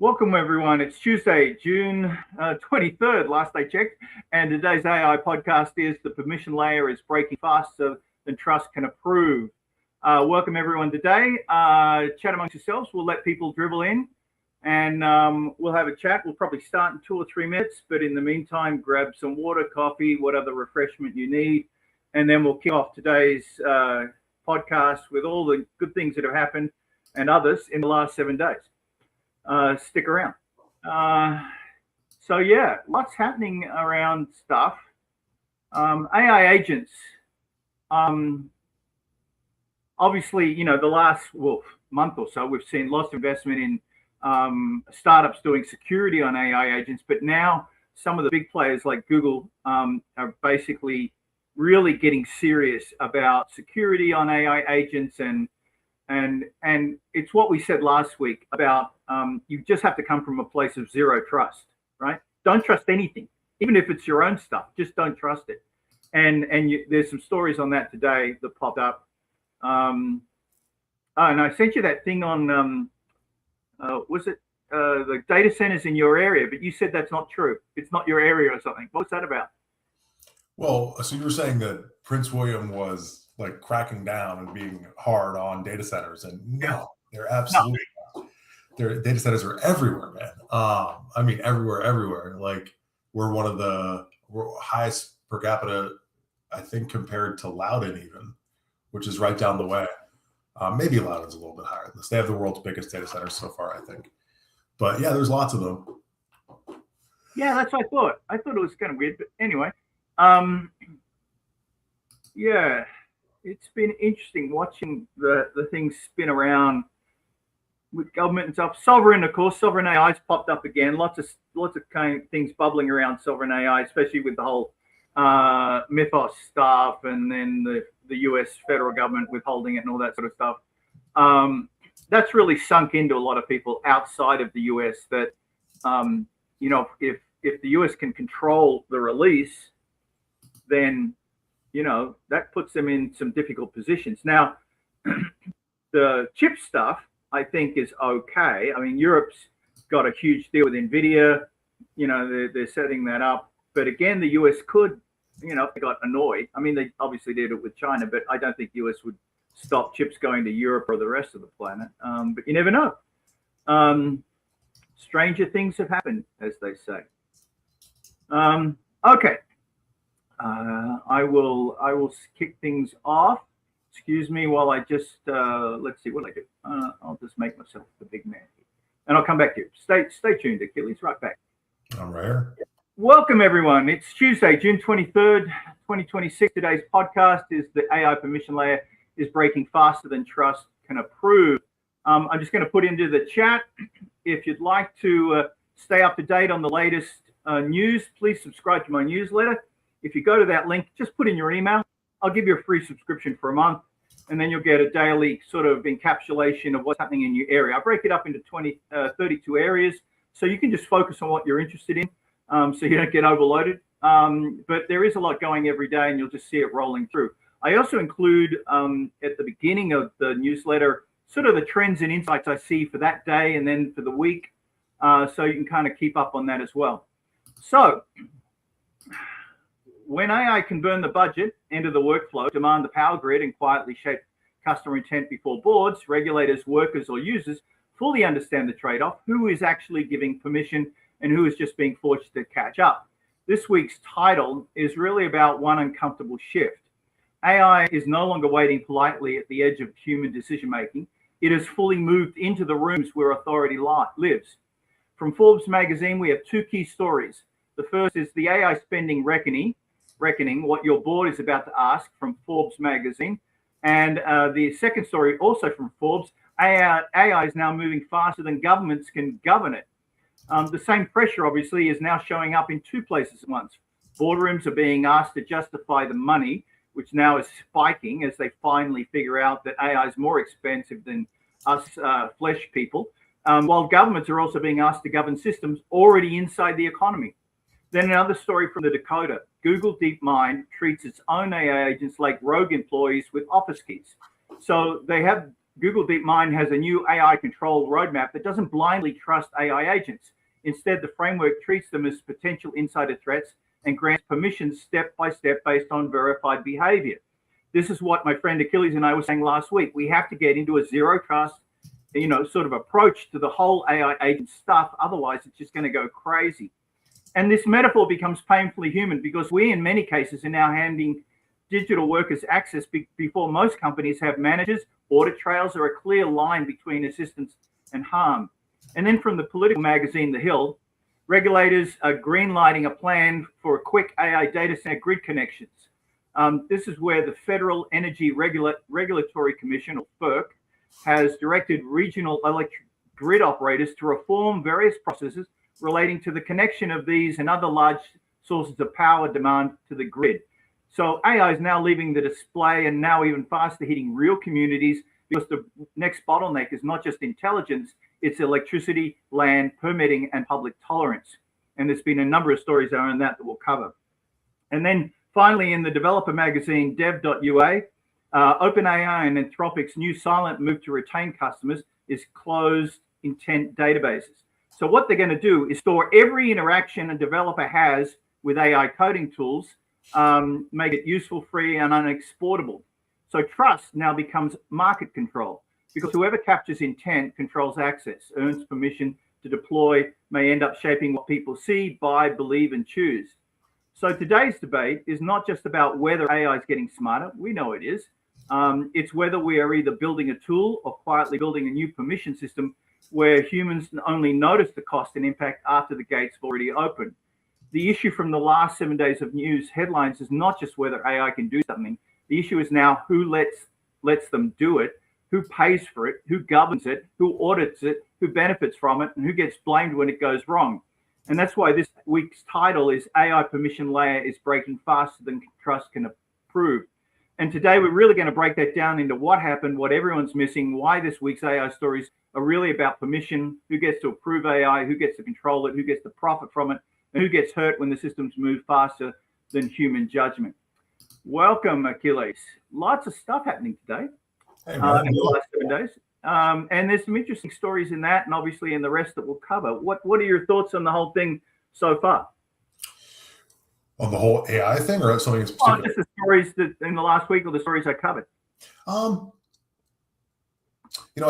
Welcome, everyone. It's Tuesday, June 23rd, last I checked, and today's AI podcast is The Permission Layer is Breaking Faster Than Trust Can Approve. Welcome, everyone, today. Chat amongst yourselves. We'll let people dribble in, and we'll have a chat. We'll probably start in 2 or 3 minutes, but in the meantime, grab some water, coffee, what other refreshment you need, and then we'll kick off today's podcast with all the good things that have happened and others in the last 7 days. Stick around. So yeah, what's happening around stuff? AI agents. Obviously, the last month or so, we've seen lots of investment in startups doing security on AI agents, but now some of the big players like Google are basically really getting serious about security on AI agents, and it's what we said last week about you just have to come from a place of zero trust, right? Don't trust anything, even if it's your own stuff. Just don't trust it. And there's some stories on that today that popped up. And I sent you that thing on was it the data centers in your area? But you said that's not true. It's not your area or something. What's that about? Well, so you were saying that Prince William was like cracking down and being hard on data centers, and no, they're absolutely not. Their data centers are everywhere, man. I mean, everywhere. Like we're one of the highest per capita, I think, compared to Loudoun even, which is right down the way. Maybe Loudoun's a little bit higher than this. They have the world's biggest data centers so far, I think. But yeah, there's lots of them. Yeah, that's what I thought. I thought it was kind of weird, but anyway. Yeah, it's been interesting watching the things spin around with government and stuff. Sovereign, of course, sovereign AI's popped up again. Lots of kind of things bubbling around sovereign AI, especially with the whole Mythos stuff, and then the US federal government withholding it and all that sort of stuff. That's really sunk into a lot of people outside of the US that, if the US can control the release, then, that puts them in some difficult positions. Now, the chip stuff, I think, is okay. I mean, Europe's got a huge deal with NVIDIA. They're setting that up. But again, the US could, if they got annoyed. I mean, they obviously did it with China, but I don't think the US would stop chips going to Europe or the rest of the planet. But you never know. Stranger things have happened, as they say. Okay. I will kick things off. Excuse me while I just let's see what I do. I'll just make myself the big man, and I'll come back to you. Stay tuned, Achilles. Right back. I'm right here. Welcome, everyone. It's Tuesday, June 23rd, 2026. Today's podcast is the AI permission layer is breaking faster than trust can approve. I'm just going to put into the chat. If you'd like to stay up to date on the latest news, please subscribe to my newsletter. If you go to that link, just put in your email. I'll give you a free subscription for a month, and then you'll get a daily sort of encapsulation of what's happening in your area. I break it up into 32 areas, so you can just focus on what you're interested in, so you don't get overloaded. But there is a lot going every day, and you'll just see it rolling through. I also include at the beginning of the newsletter sort of the trends and insights I see for that day and then for the week, so you can kind of keep up on that as well. So, when AI can burn the budget, enter the workflow, demand the power grid, and quietly shape customer intent before boards, regulators, workers, or users fully understand the trade-off, who is actually giving permission and who is just being forced to catch up. This week's title is really about one uncomfortable shift. AI is no longer waiting politely at the edge of human decision-making. It has fully moved into the rooms where authority lives. From Forbes magazine, we have 2 key stories. The first is the AI spending reckoning, what your board is about to ask, from Forbes magazine. And the second story, also from Forbes, AI is now moving faster than governments can govern it. The same pressure, obviously, is now showing up in 2 places at once. Boardrooms are being asked to justify the money, which now is spiking as they finally figure out that AI is more expensive than us flesh people, while governments are also being asked to govern systems already inside the economy. Then another story from the Dakota. Google DeepMind treats its own AI agents like rogue employees with office keys. So they have Google DeepMind has a new AI control roadmap that doesn't blindly trust AI agents. Instead, the framework treats them as potential insider threats and grants permissions step by step based on verified behavior. This is what my friend Achilles and I were saying last week. We have to get into a zero trust, sort of approach to the whole AI agent stuff. Otherwise, it's just going to go crazy. And this metaphor becomes painfully human because we, in many cases, are now handing digital workers access before most companies have managers, audit trails, or a clear line between assistance and harm. And then from the political magazine, The Hill, regulators are greenlighting a plan for a quick AI data center grid connections. This is where the Federal Energy Regulatory Commission, or FERC, has directed regional electric grid operators to reform various processes relating to the connection of these and other large sources of power demand to the grid. So AI is now leaving the display and now even faster hitting real communities because the next bottleneck is not just intelligence, it's electricity, land, permitting, and public tolerance. And there's been a number of stories around that we'll cover. And then finally, in the developer magazine, dev.ua, OpenAI and Anthropic's new silent move to retain customers is closed intent databases. So what they're going to do is store every interaction a developer has with AI coding tools, make it useful, free, and unexportable. So trust now becomes market control because whoever captures intent controls access, earns permission to deploy, may end up shaping what people see, buy, believe, and choose. So today's debate is not just about whether AI is getting smarter. We know it is. It's whether we are either building a tool or quietly building a new permission system where humans only notice the cost and impact after the gates have already opened. The issue from the last 7 days of news headlines is not just whether AI can do something. The issue is now who lets them do it, who pays for it, who governs it, who audits it, who benefits from it, and who gets blamed when it goes wrong. And that's why this week's title is AI Permission Layer is Breaking Faster Than Trust Can Approve. And today we're really going to break that down into what happened, what everyone's missing, why this week's AI stories are really about permission, who gets to approve AI, who gets to control it, who gets to profit from it, and who gets hurt when the systems move faster than human judgment. Welcome, Achilles. Lots of stuff happening today Hey, in the last 7 days. And there's some interesting stories in that and obviously in the rest that we'll cover. What are your thoughts on the whole thing so far? On the whole AI thing or something in particular? Just the stories that in the last week or the stories I covered. I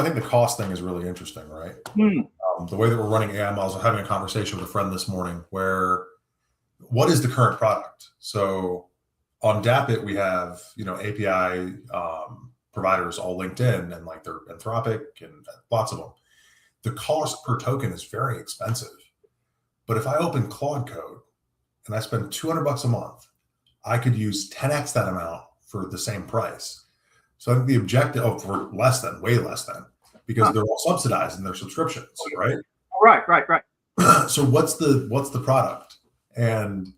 think the cost thing is really interesting, right? The way that we're running AI models, I'm having a conversation with a friend this morning where what is the current product? So on DAppit, we have, API providers all linked in and like they're Anthropic and lots of them. The cost per token is very expensive. But if I open Claude Code and I spend $200 a month, I could use 10x that amount for the same price. So I think the objective for way less than, because they're all subsidized in their subscriptions, right? Right. So what's the product? And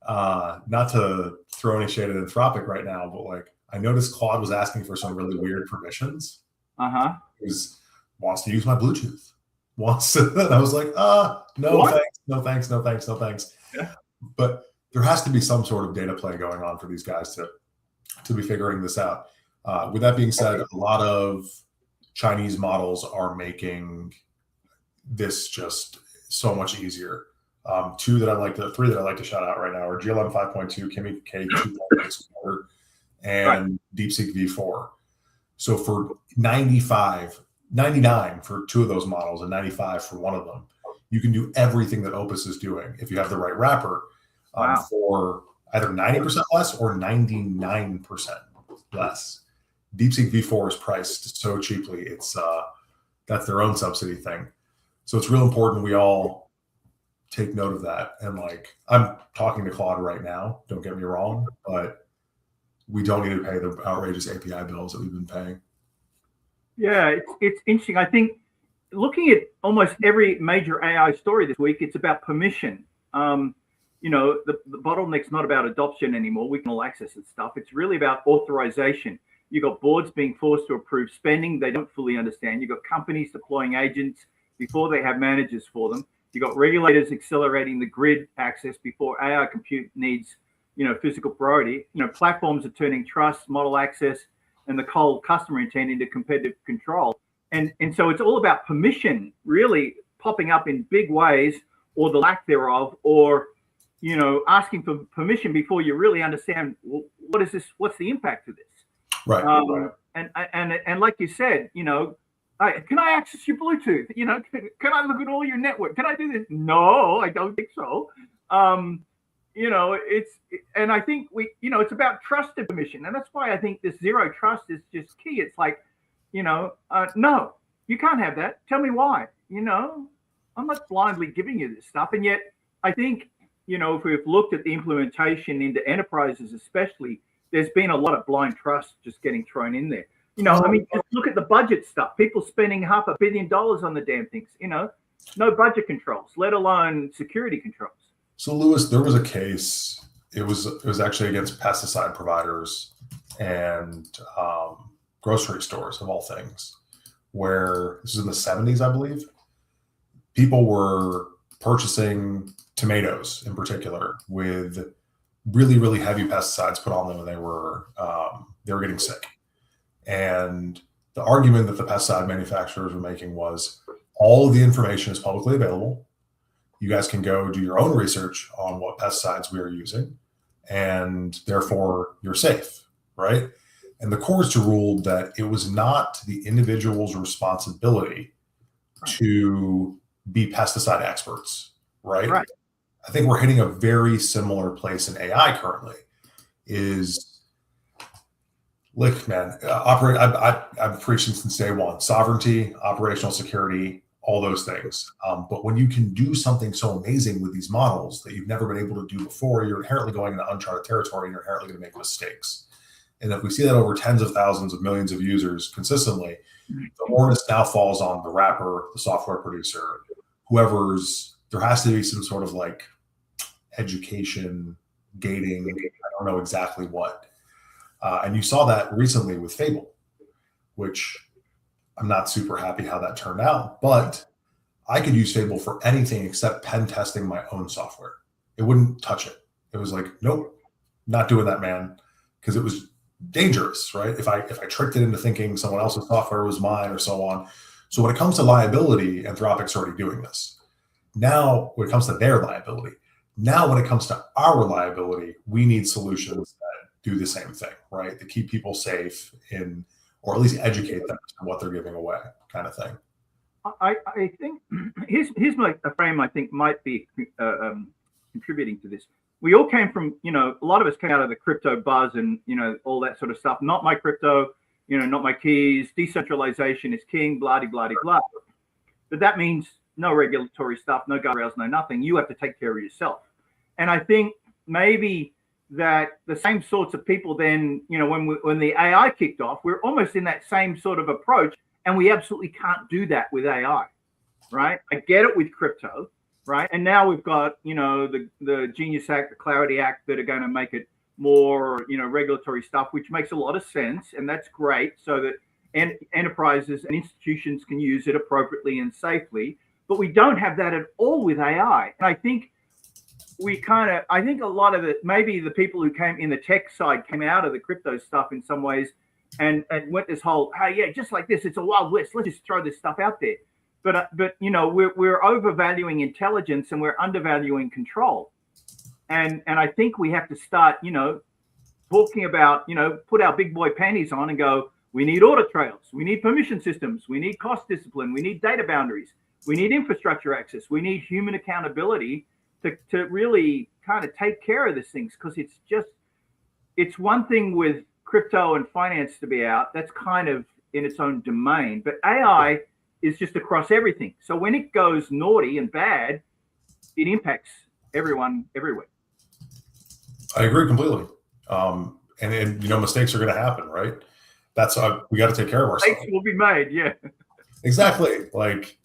not to throw any shade at Anthropic right now, but like I noticed Claude was asking for some really weird permissions. He wants to use my Bluetooth. And I was like, no thanks. Yeah. But there has to be some sort of data play going on for these guys to be figuring this out. With that being said, a lot of Chinese models are making this just so much easier. Three that I like to shout out right now are GLM 5.2, Kimi K 2.6, and DeepSeek V4. So for 99 for two of those models and 95 for one of them, you can do everything that Opus is doing if you have the right wrapper for either 90% less or 99% less. DeepSeek V4 is priced so cheaply. It's that's their own subsidy thing. So it's real important we all take note of that. And like, I'm talking to Claude right now, don't get me wrong, but we don't need to pay the outrageous API bills that we've been paying. Yeah, it's interesting. I think looking at almost every major AI story this week, it's about permission. The bottleneck's not about adoption anymore. We can all access this stuff. It's really about authorization. You've got boards being forced to approve spending they don't fully understand. You've got companies deploying agents before they have managers for them. You've got regulators accelerating the grid access before AI compute needs, physical priority. Platforms are turning trust, model access and the cold customer intent into competitive control. And so it's all about permission really popping up in big ways, or the lack thereof, or asking for permission before you really understand, well, what is this? What's the impact of this? Right. And like you said, can I access your Bluetooth? Can I look at all your network? Can I do this? No, I don't think so. And I think it's about trusted permission. And that's why I think this zero trust is just key. It's like, no, you can't have that. Tell me why. I'm not blindly giving you this stuff. And yet I think, if we've looked at the implementation into enterprises, especially, there's been a lot of blind trust just getting thrown in there. Just look at the budget stuff. People spending $500 million on the damn things, no budget controls, let alone security controls. So Lewis, there was a case, it was actually against pesticide providers and grocery stores of all things, where this is in the 70s, I believe. People were purchasing tomatoes in particular with really, really heavy pesticides put on them, and they were getting sick. And the argument that the pesticide manufacturers were making was, all of the information is publicly available. You guys can go do your own research on what pesticides we are using, and therefore you're safe, right? And the courts ruled that it was not the individual's responsibility to be pesticide experts, right? Right. I think we're hitting a very similar place in AI currently. Look, man, I've preached since day one: sovereignty, operational security, all those things. But when you can do something so amazing with these models that you've never been able to do before, you're inherently going into uncharted territory, and you're inherently going to make mistakes. And if we see that over tens of thousands of millions of users consistently, the onus now falls on the wrapper, the software producer, there has to be some sort of like education, gating, I don't know exactly what. And you saw that recently with Fable, which I'm not super happy how that turned out, but I could use Fable for anything except pen testing my own software. It wouldn't touch it. It was like, nope, not doing that, man, because it was dangerous, right? If I tricked it into thinking someone else's software was mine or so on. So when it comes to liability, Anthropic's already doing this. Now, when it comes to their liability, now when it comes to our liability, we need solutions that do the same thing, right? To keep people safe or at least educate them on what they're giving away, kind of thing. I think here's a frame I think might be contributing to this. We all came from, a lot of us came out of the crypto buzz and, all that sort of stuff. Not my crypto, not my keys. Decentralization is king, blah, blah, blah, blah. But that means no regulatory stuff, no guardrails, no nothing. You have to take care of yourself. And I think maybe that the same sorts of people then, when the AI kicked off, we're almost in that same sort of approach, and we absolutely can't do that with AI, right? I get it with crypto, right? And now we've got, the Genius Act, the Clarity Act that are going to make it more, regulatory stuff, which makes a lot of sense. And that's great, so that enterprises and institutions can use it appropriately and safely. But we don't have that at all with AI. And I think I think a lot of it, maybe the people who came in the tech side came out of the crypto stuff in some ways and went this whole, hey, yeah, just like this, it's a wild west. Let's just throw this stuff out there. But we're overvaluing intelligence and we're undervaluing control. And I think we have to start, talking about, put our big boy panties on and go, we need audit trails. We need permission systems. We need cost discipline. We need data boundaries. We need infrastructure access. We need human accountability to really kind of take care of these things, because it's one thing with crypto and finance to be out. That's kind of in its own domain. But AI is just across everything. So when it goes naughty and bad, it impacts everyone everywhere. I agree completely. And mistakes are going to happen, right? That's we got to take care of ourselves. Mistakes will be made, yeah. Exactly. Like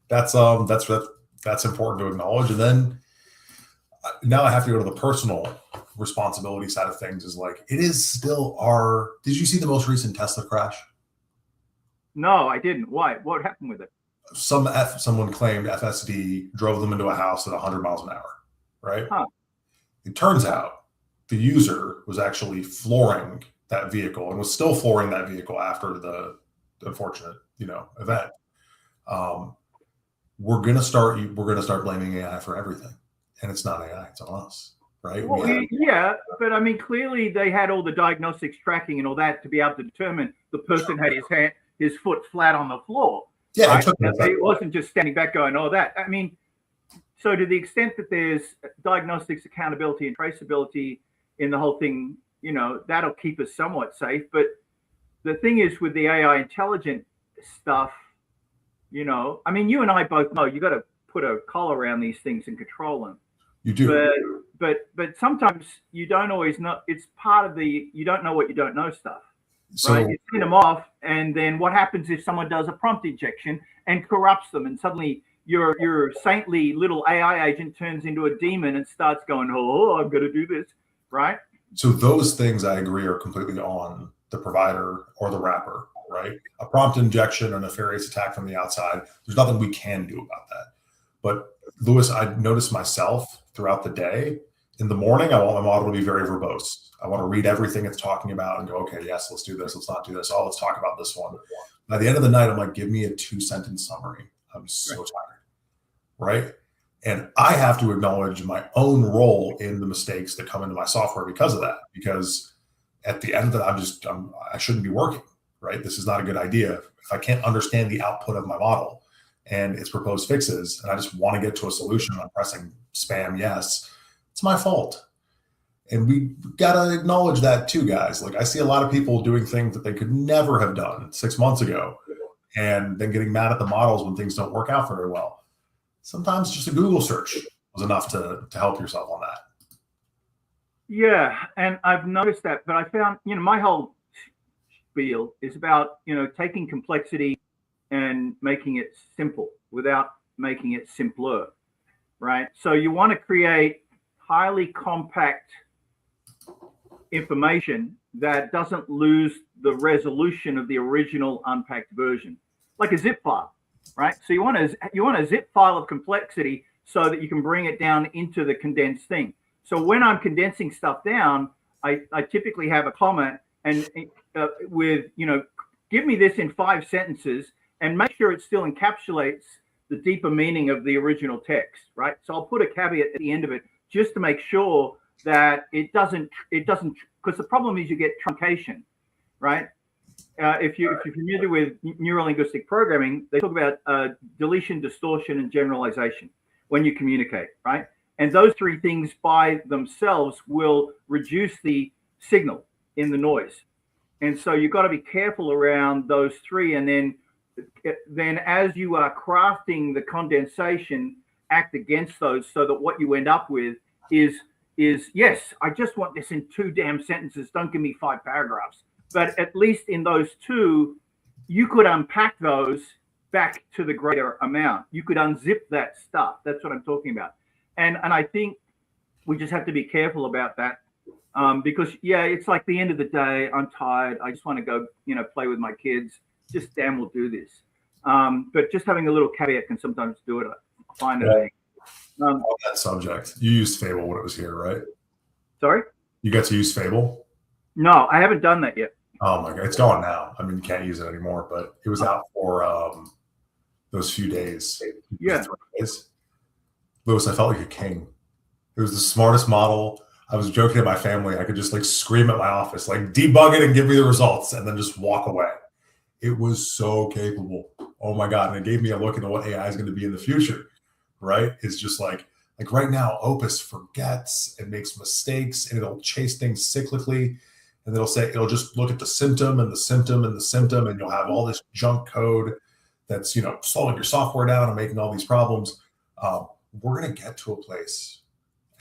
that's important to acknowledge. And then now I have to go to the personal responsibility side of things. Is like, it is still did you see the most recent Tesla crash? No, I didn't. Why? What happened with it? Someone claimed FSD drove them into a house at 100 miles an hour, right? Huh. It turns out the user was actually flooring that vehicle and was still flooring that vehicle after the unfortunate, event. We're gonna start blaming AI for everything, and it's not AI, it's on us, right? Well, yeah, but I mean, clearly they had all the diagnostics tracking and all that to be able to determine the person had his foot flat on the floor. Yeah, right? It wasn't just standing back going, "Oh, that." I mean, so to the extent that there's diagnostics, accountability, and traceability in the whole thing, that'll keep us somewhat safe. But the thing is, with the AI intelligent stuff, I mean, you and I both know you got to put a collar around these things and control them. You do. But sometimes you don't always know. It's part of the you don't know what you don't know stuff. So, right? You send them off, and then what happens if someone does a prompt injection and corrupts them, and suddenly your saintly little AI agent turns into a demon and starts going, "Oh, I'm going to do this," right? So those things I agree are completely on the provider or the wrapper, right? A prompt injection or nefarious attack from the outside, there's nothing we can do about that. But Lewis, I noticed myself throughout the day. In the morning, I want my model to be very verbose. I want to read everything it's talking about and go, okay, yes, let's do this. Let's not do this. Oh, let's talk about this one. By the end of the night, I'm like, give me a 2-sentence summary. I'm so tired, right? And I have to acknowledge my own role in the mistakes that come into my software because of that. Because at the end of it, I shouldn't be working, right? This is not a good idea. If I can't understand the output of my model and its proposed fixes, and I just want to get to a solution, I'm pressing spam yes, it's my fault. And we got to acknowledge that too, guys. Like, I see a lot of people doing things that they could never have done 6 months ago and then getting mad at the models when things don't work out very well. Sometimes just a Google search was enough to help yourself on that. Yeah, and I've noticed that, but I found, my whole spiel is about, taking complexity and making it simple without making it simpler, right? So you want to create highly compact information that doesn't lose the resolution of the original unpacked version, like a zip file, right? So you want a zip file of complexity so that you can bring it down into the condensed thing. So when I'm condensing stuff down, I typically have a comment and with, give me this in 5 sentences and make sure it still encapsulates the deeper meaning of the original text, right? So I'll put a caveat at the end of it just to make sure that it doesn't, because the problem is you get truncation, right? If you're familiar with neurolinguistic programming, they talk about deletion, distortion, and generalization when you communicate, right? And those 3 things by themselves will reduce the signal in the noise. And so you've got to be careful around those 3. And then as you are crafting the condensation, act against those so that what you end up with is yes, I just want this in 2 damn sentences. Don't give me 5 paragraphs. But at least in those 2, you could unpack those back to the greater amount. You could unzip that stuff. That's what I'm talking about. And I think we just have to be careful about that because, yeah, it's like the end of the day. I'm tired. I just want to go, play with my kids. Just damn, we'll do this. But just having a little caveat can sometimes do it. I find it. On that subject, you used Fable when it was here, right? Sorry? You got to use Fable? No, I haven't done that yet. Oh my God, it's gone now. I mean, you can't use it anymore, but it was out for those few days. Yeah. Lewis, I felt like a king. It was the smartest model. I was joking at my family. I could just scream at my office, debug it and give me the results and then just walk away. It was so capable. Oh my God. And it gave me a look into what AI is going to be in the future, right? It's just like right now, Opus forgets and makes mistakes and it'll chase things cyclically. And it'll just look at the symptom and the symptom and the symptom. And you'll have all this junk code that's, slowing your software down and making all these problems. We're going to get to a place,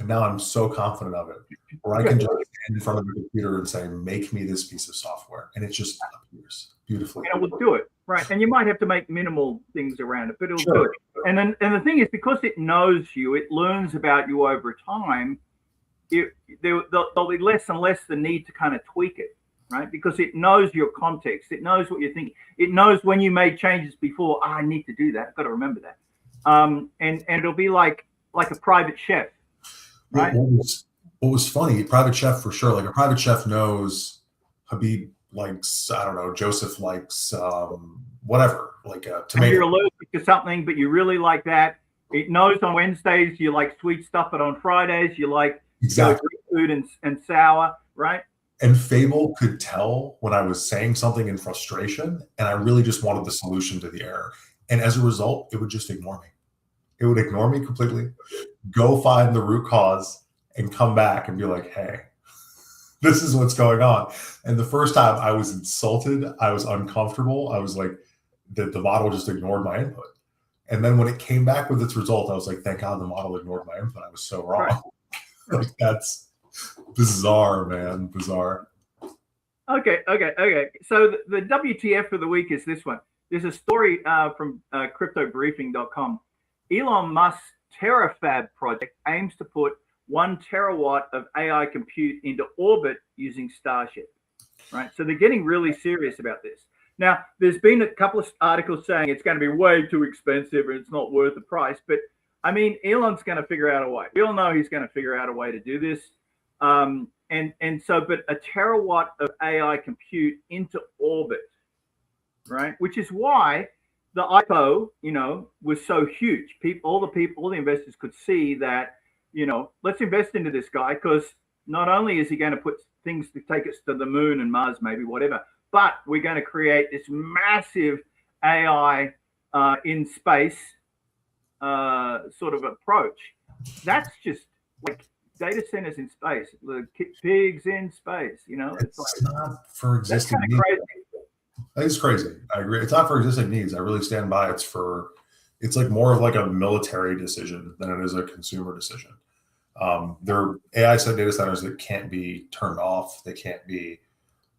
and now I'm so confident of it, where I can just stand in front of the computer and say, make me this piece of software. And it just appears beautifully. And it will do it, right? And you might have to make minimal things around it, but it'll do it. And the thing is, because it knows you, it learns about you over time, there'll be less and less the need to kind of tweak it, right? Because it knows your context. It knows what you're thinking. It knows when you made changes before, I need to do that. I've got to remember that. And it'll be like a private chef, right? What was funny, private chef for sure. Like a private chef knows Habib likes, I don't know, Joseph likes whatever, like a And tomato. you're allergic to something, but you really like that. It knows on Wednesdays you like sweet stuff, but on Fridays you like Exactly. food and sour, right? And Fable could tell when I was saying something in frustration, and I really just wanted the solution to the error. And as a result, it would just ignore me. It would ignore me completely, go find the root cause, and come back and be like, hey, this is what's going on. And the first time I was insulted, I was uncomfortable. I was like, the model just ignored my input. And then when it came back with its result, I was like, thank God the model ignored my input. I was so wrong. Right. Like, that's bizarre, man. Bizarre. Okay. So the WTF for the week is this one. There's a story from cryptobriefing.com. Elon Musk's TerraFab project aims to put 1 terawatt of AI compute into orbit using Starship, right? So they're getting really serious about this. Now, there's been a couple of articles saying it's going to be way too expensive and it's not worth the price. But I mean, Elon's going to figure out a way. We all know he's going to figure out a way to do this. But a terawatt of AI compute into orbit, right? Which is why the IPO, was so huge. All the investors could see that, let's invest into this guy, because not only is he going to put things to take us to the moon and Mars, maybe whatever, but we're going to create this massive AI in space sort of approach. That's just like data centers in space, the pigs in space. It's like, not for existing needs. It's crazy. I agree. It's not for existing needs. I really stand by. It's like more of like a military decision than it is a consumer decision. There are AI data centers that can't be turned off. They can't be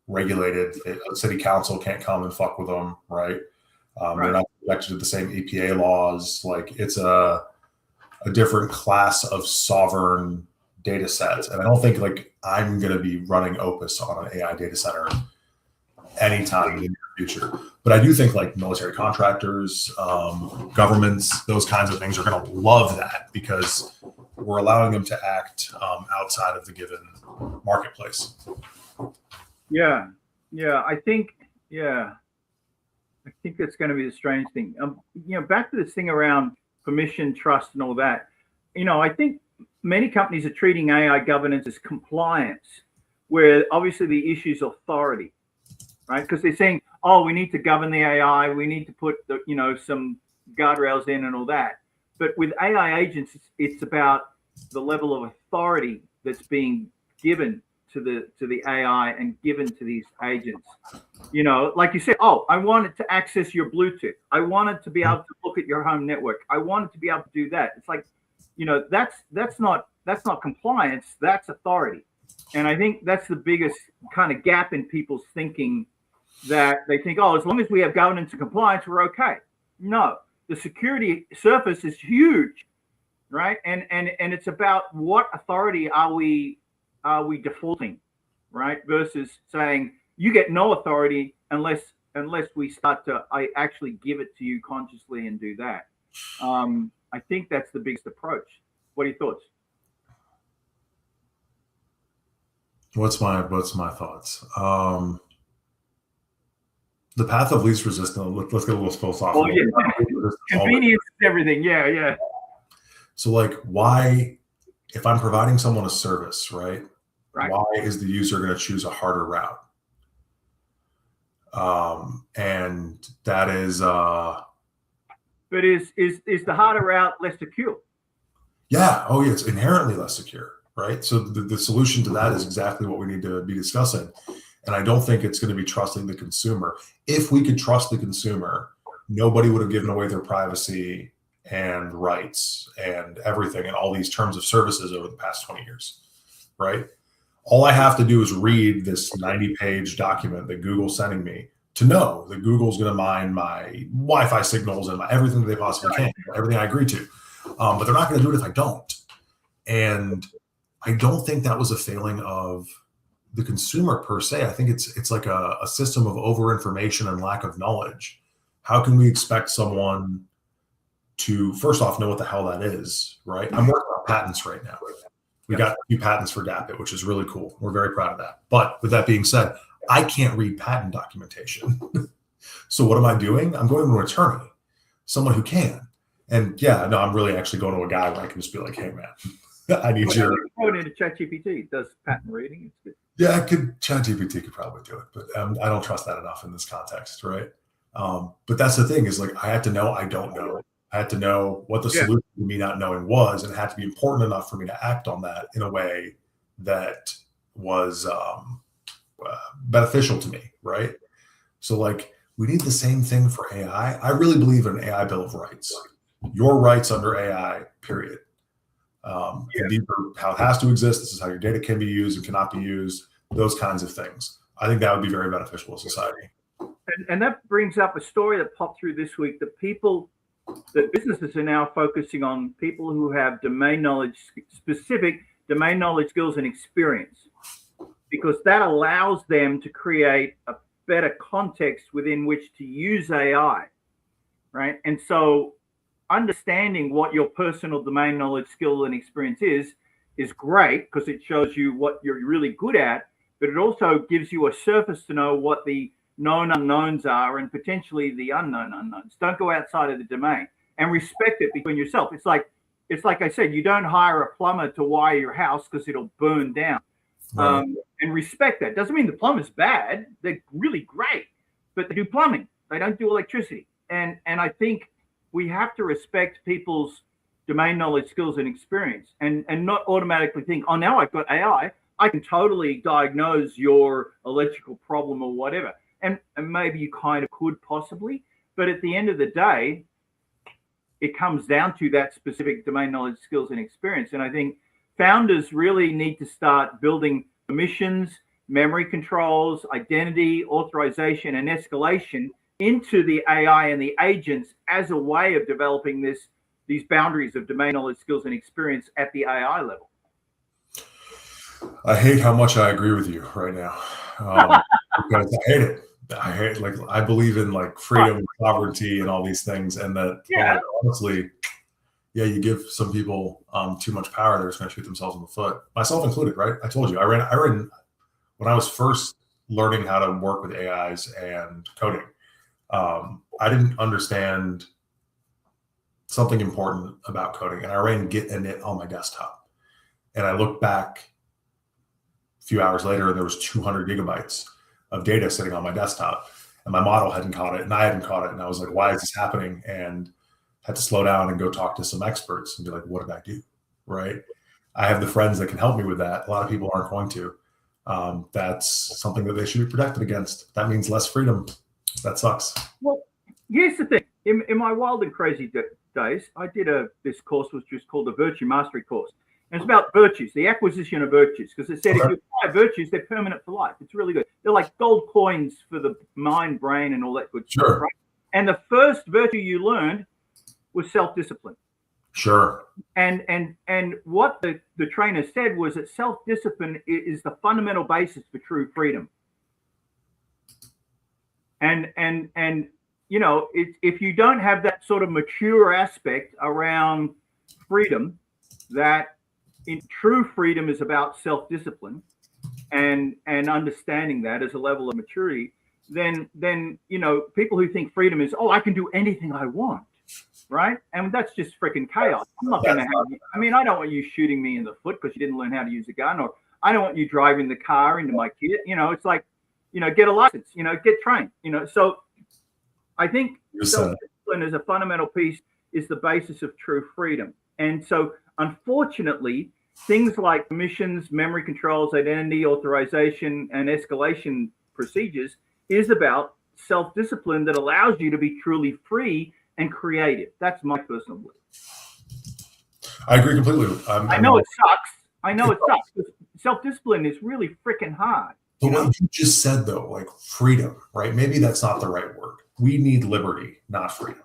regulated. The city council can't come and fuck with them, right? They're not subjected to the same EPA laws. Like, it's a different class of sovereign data sets. And I don't think like I'm going to be running Opus on an AI data center anytime in the near future. But I do think like military contractors, governments, those kinds of things are going to love that, because we're allowing them to act outside of the given marketplace. Yeah. I think that's going to be the strange thing. Back to this thing around permission, trust, and all that. I think many companies are treating AI governance as compliance, where obviously the issue is authority, right? Because they're saying, oh, we need to govern the AI, we need to put some guardrails in and all that. But with AI agents, it's about the level of authority that's being given to the AI and given to these agents. Like you said, oh, I want it to access your Bluetooth. I want it to be able to look at your home network. I want it to be able to do that. It's like, that's not compliance, that's authority. And I think that's the biggest kind of gap in people's thinking, that they think, oh, as long as we have governance and compliance, we're okay. No, the security surface is huge, right? And it's about what authority are we defaulting, right? Versus saying you get no authority unless we start to actually give it to you consciously and do that. I think that's the biggest approach. What are your thoughts? What's my thoughts? The path of least resistance. Let's get a little philosophical. Oh, yeah. Convenience is everything. Yeah. So, like, why, if I'm providing someone a service, right? Why is the user going to choose a harder route? And that is. But is the harder route less secure? Yeah. Oh, yeah. It's inherently less secure, right? So the solution to that is exactly what we need to be discussing. And I don't think it's going to be trusting the consumer. If we could trust the consumer, nobody would have given away their privacy and rights and everything and all these terms of services over the past 20 years, right? All I have to do is read this 90-page document that Google's sending me to know that Google's going to mine my Wi-Fi signals and everything that they possibly can, everything I agree to. But they're not going to do it if I don't. And I don't think that was a failing of the consumer per se. I think it's like a system of over-information and lack of knowledge. How can we expect someone to, first off, know what the hell that is, right? I'm working on patents right now. We got a few patents for DAPIT, which is really cool. We're very proud of that. But with that being said, I can't read patent documentation. So what am I doing? I'm going to an attorney, someone who can. And yeah, no, I'm really actually going to a guy where I can just be like, hey, man, I need your. Throw it into ChatGPT. It does patent reading. It's good. Yeah, ChatGPT could probably do it, but I don't trust that enough in this context, right? But that's the thing is like, I had to know I don't know. I had to know what the solution to me not knowing was, and it had to be important enough for me to act on that in a way that was beneficial to me, right? So like, we need the same thing for AI. I really believe in an AI Bill of Rights. Your rights under AI, period. And these are how it has to exist. This is how your data can be used and cannot be used. Those kinds of things. I think that would be very beneficial to society. And that brings up a story that popped through this week that businesses are now focusing on people who have specific domain knowledge, skills, and experience, because that allows them to create a better context within which to use AI, right? And so understanding what your personal domain knowledge, skill, and experience is great because it shows you what you're really good at, but it also gives you a surface to know what the known unknowns are and potentially the unknown unknowns. Don't go outside of the domain, and respect it between yourself. It's like I said, you don't hire a plumber to wire your house because it'll burn down. Right. And respect that. Doesn't mean the plumber's bad. They're really great, but they do plumbing. They don't do electricity. And I think we have to respect people's domain knowledge, skills, and experience, and not automatically think, oh, now I've got AI, I can totally diagnose your electrical problem or whatever. And maybe you kind of could possibly, but at the end of the day, it comes down to that specific domain knowledge, skills, and experience. And I think founders really need to start building permissions, memory controls, identity, authorization, and escalation into the AI and the agents as a way of developing these boundaries of domain knowledge, skills, and experience at the AI level. I hate how much I agree with you right now, because I hate it. I believe in like freedom, sovereignty, and all these things, and that honestly, you give some people too much power, they're just going to shoot themselves in the foot, myself included. Right? I told you, I ran when I was first learning how to work with AIs and coding. I didn't understand something important about coding, and I ran Git and init on my desktop, and I looked back a few hours later, and there was 200 gigabytes of data sitting on my desktop, and my model hadn't caught it, and I hadn't caught it, and I was like, why is this happening? And had to slow down and go talk to some experts and be like, what did I do? Right? I have the friends that can help me with that. A lot of people aren't going to. That's something that they should be protected against. That means less freedom. That sucks. Well, here's the thing. In my wild and crazy days, I did this course which was called the Virtue Mastery course. And it's about virtues, the acquisition of virtues, because it said if you acquire virtues, they're permanent for life. It's really good. They're like gold coins for the mind, brain, and all that good stuff. Right? And the first virtue you learned was self-discipline. Sure. And what the trainer said was that self-discipline is the fundamental basis for true freedom. And you know, if you don't have that sort of mature aspect around freedom, that in true freedom is about self-discipline and understanding that as a level of maturity, then you know, people who think freedom is, oh, I can do anything I want, right? And that's just freaking chaos. I'm not going to have you. I mean, I don't want you shooting me in the foot because you didn't learn how to use a gun, or I don't want you driving the car into my kid. You know, it's like, you know, get a license, you know, get trained, you know. So I think self-discipline as a fundamental piece is the basis of true freedom. And so unfortunately, things like permissions, memory controls, identity, authorization, and escalation procedures is about self-discipline that allows you to be truly free and creative. That's my personal belief. I agree completely. I know it sucks. Self-discipline is really freaking hard. But what you just said, though, like freedom, right? Maybe that's not the right word. We need liberty, not freedom.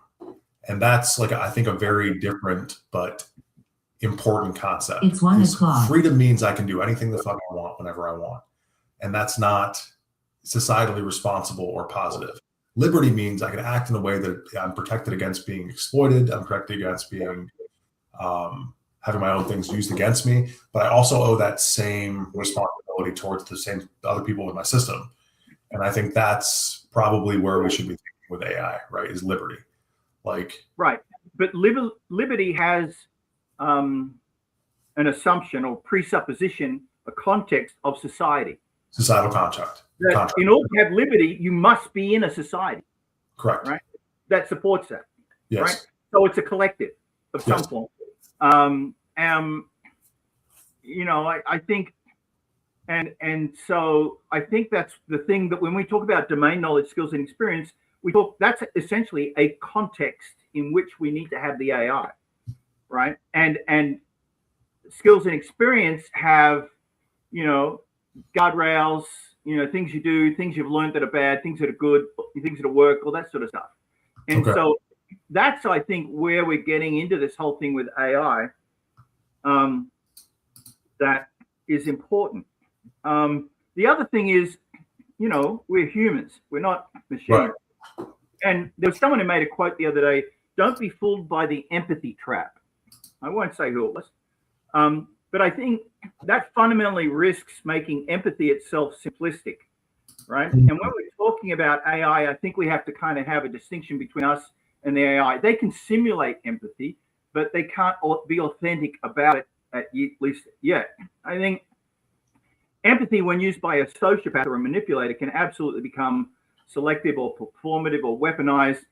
And that's like, I think, a very different but important concept. It's 1 o'clock. Freedom means I can do anything the fuck I want whenever I want. And that's not societally responsible or positive. Liberty means I can act in a way that I'm protected against being exploited. I'm protected against being having my own things used against me. But I also owe that same responsibility towards the same other people in my system. And I think that's probably where we should be thinking with AI, right? Is liberty. Like, right. But liberty has an assumption or presupposition, a context of society. societal contract. That in order to have liberty, you must be in a society. Correct. Right. That supports that. Yes. Right. So it's a collective of some form. I think, and so I think that's the thing, that when we talk about domain knowledge, skills, and experience, that's essentially a context in which we need to have the AI, right? And skills and experience have, guardrails, things you do, things you've learned that are bad, things that are good, things that work, all that sort of stuff. And so that's, I think, where we're getting into this whole thing with AI. That is important. The other thing is, we're humans. We're not machines. Right. And there was someone who made a quote the other day: "Don't be fooled by the empathy trap." I won't say who it was. But I think that fundamentally risks making empathy itself simplistic, right? Mm-hmm. And when we're talking about AI, I think we have to kind of have a distinction between us and the AI. They can simulate empathy, but they can't be authentic about it, at least yet. I think empathy, when used by a sociopath or a manipulator, can absolutely become selective or performative or weaponized.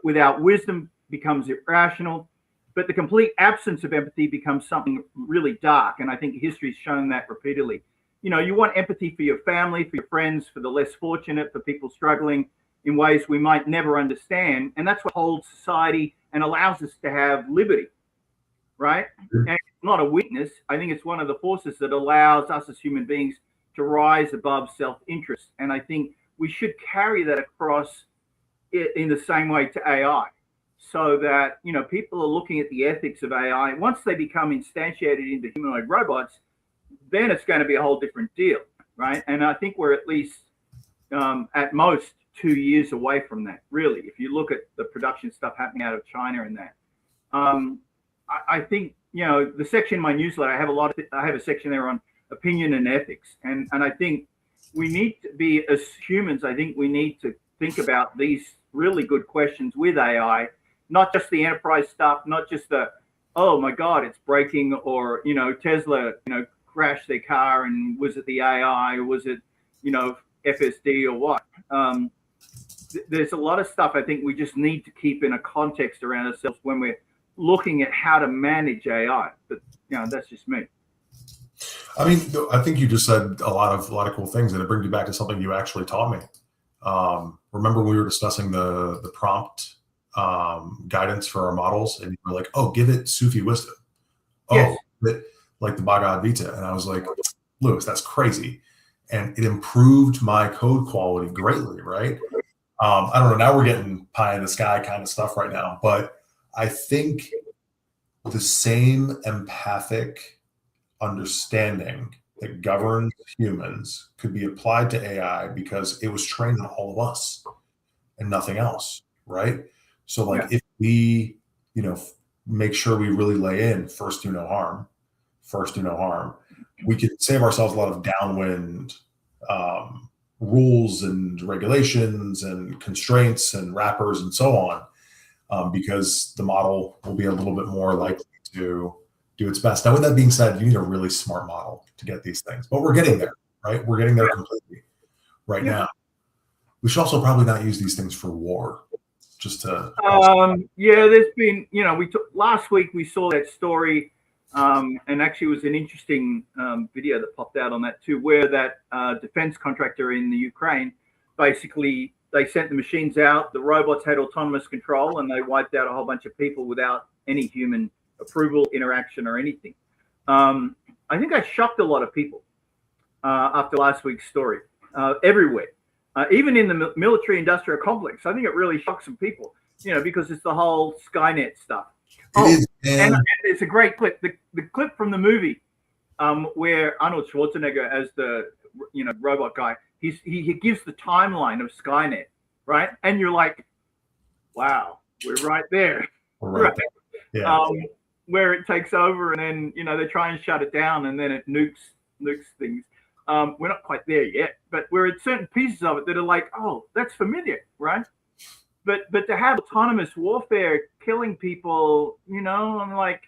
Without wisdom, becomes irrational. But the complete absence of empathy becomes something really dark. And I think history's shown that repeatedly. You want empathy for your family, for your friends, for the less fortunate, for people struggling in ways we might never understand. And that's what holds society and allows us to have liberty, right? And it's not a weakness. I think it's one of the forces that allows us as human beings to rise above self-interest. And I think we should carry that across in the same way to AI. So that, people are looking at the ethics of AI. Once they become instantiated into humanoid robots, then it's going to be a whole different deal, right? And I think we're at least, at most, 2 years away from that, really. If you look at the production stuff happening out of China and that, I think, the section in my newsletter, I have a section there on opinion and ethics, and I think we need to be, as humans, I think we need to think about these really good questions with AI. Not just the enterprise stuff, not just the, oh my God, it's breaking, or, Tesla, crashed their car, and was it the AI, or was it, FSD or what? There's a lot of stuff I think we just need to keep in a context around ourselves when we're looking at how to manage AI. But, that's just me. I mean, I think you just said a lot of cool things, and it brings you back to something you actually taught me. Remember when we were discussing the prompt guidance for our models, and you were like, "Oh, give it Sufi wisdom." Yes. Like the Bhagavad Gita, and I was like, "Lewis, that's crazy," and it improved my code quality greatly, right? I don't know. Now we're getting pie in the sky kind of stuff right now, but I think the same empathic understanding that governs humans could be applied to AI because it was trained on all of us and nothing else, right? So if we, make sure we really lay in first do no harm, we could save ourselves a lot of downwind rules and regulations and constraints and wrappers and so on, because the model will be a little bit more likely to do its best. Now, with that being said, you need a really smart model to get these things, but we're getting there, right? We're getting there completely right now. We should also probably not use these things for war. Just to there's been, last week we saw that story, and actually it was an interesting video that popped out on that too, where that defense contractor in the Ukraine, basically they sent the machines out, the robots had autonomous control, and they wiped out a whole bunch of people without any human approval, interaction, or anything. I think I shocked a lot of people after last week's story, everywhere. Even in the military industrial complex, I think it really shocked some people, because it's the whole Skynet stuff. And it's a great clip. The clip from the movie where Arnold Schwarzenegger as the robot guy, he gives the timeline of Skynet, right? And you're like, wow, we're right there. Right. Yeah. Where it takes over, and then they try and shut it down, and then it nukes things. We're not quite there yet, but we're at certain pieces of it that are like, oh, that's familiar, right? But to have autonomous warfare killing people, I'm like,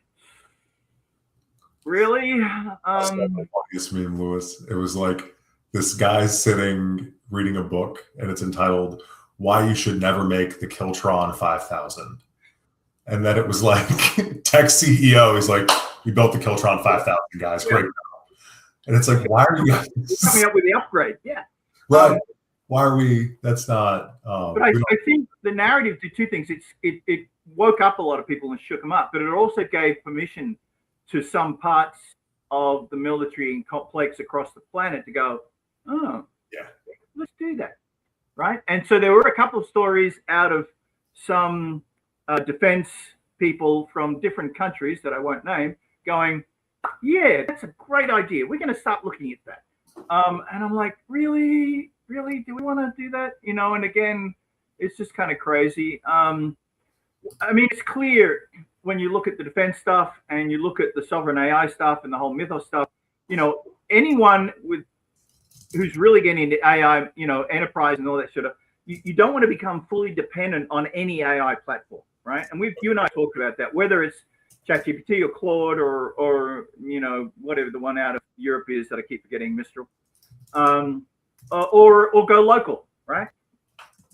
really? That's the funniest meme, Lewis. It was like this guy sitting reading a book, and it's entitled "Why You Should Never Make the Kiltron 5000." And then it was like tech CEO is like, "We built the Kiltron 5000, guys. Great job." And it's like, why are you guys coming up with the upgrade? Yeah. Right. Why are we? That's not. But I think the narrative did two things. It woke up a lot of people and shook them up, but it also gave permission to some parts of the military and complex across the planet to go, oh, yeah, let's do that, right? And so there were a couple of stories out of some defense people from different countries that I won't name going, yeah, that's a great idea. We're going to start looking at that. And I'm like, really? Do we want to do that? And again, it's just kind of crazy. I mean, it's clear when you look at the defense stuff and you look at the sovereign AI stuff and the whole mythos stuff, anyone who's really getting into AI, enterprise and all that sort of, you don't want to become fully dependent on any AI platform, right? And you and I talked about that, whether it's ChatGPT or Claude or whatever the one out of Europe is that I keep forgetting, Mistral, or go local, right?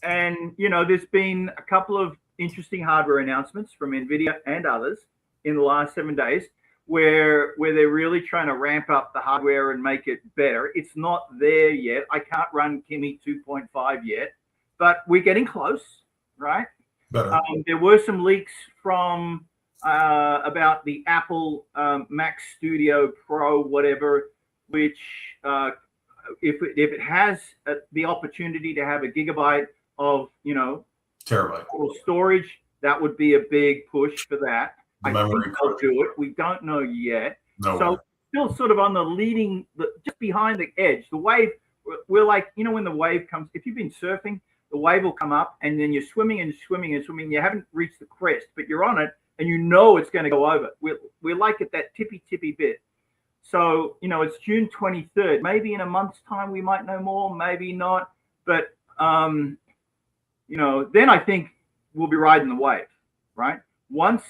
And there's been a couple of interesting hardware announcements from NVIDIA and others in the last 7 days where they're really trying to ramp up the hardware and make it better. It's not there yet. I can't run Kimi 2.5 yet, but we're getting close, right? There were some leaks from about the Apple Mac Studio Pro, whatever, which if it has the opportunity to have a gigabyte of terabyte storage, that would be a big push for that. I think they'll do it. We don't know yet. So still sort of on the just behind the edge. The wave, we're like, when the wave comes, if you've been surfing, the wave will come up and then you're swimming and swimming and swimming. You haven't reached the crest, but you're on it and it's going to go over. We're like at that tippy bit. So, it's June 23rd. Maybe in a month's time we might know more, maybe not. But, then I think we'll be riding the wave, right? Once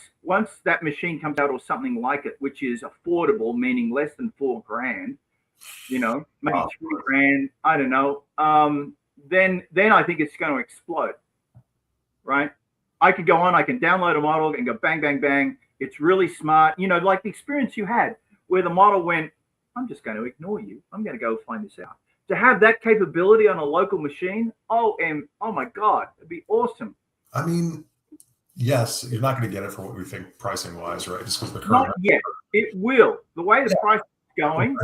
that machine comes out or something like it, which is affordable, meaning less than $4,000, maybe $3,000, I don't know. Then I think it's going to explode, right? I could go on, I can download a model and go bang, bang, bang. It's really smart. Like the experience you had where the model went, I'm just going to ignore you. I'm going to go find this out. To have that capability on a local machine, oh my God, it'd be awesome. I mean, yes, you're not going to get it for what we think pricing wise, right? Just because the current. Not yet. It will. The way the price is going,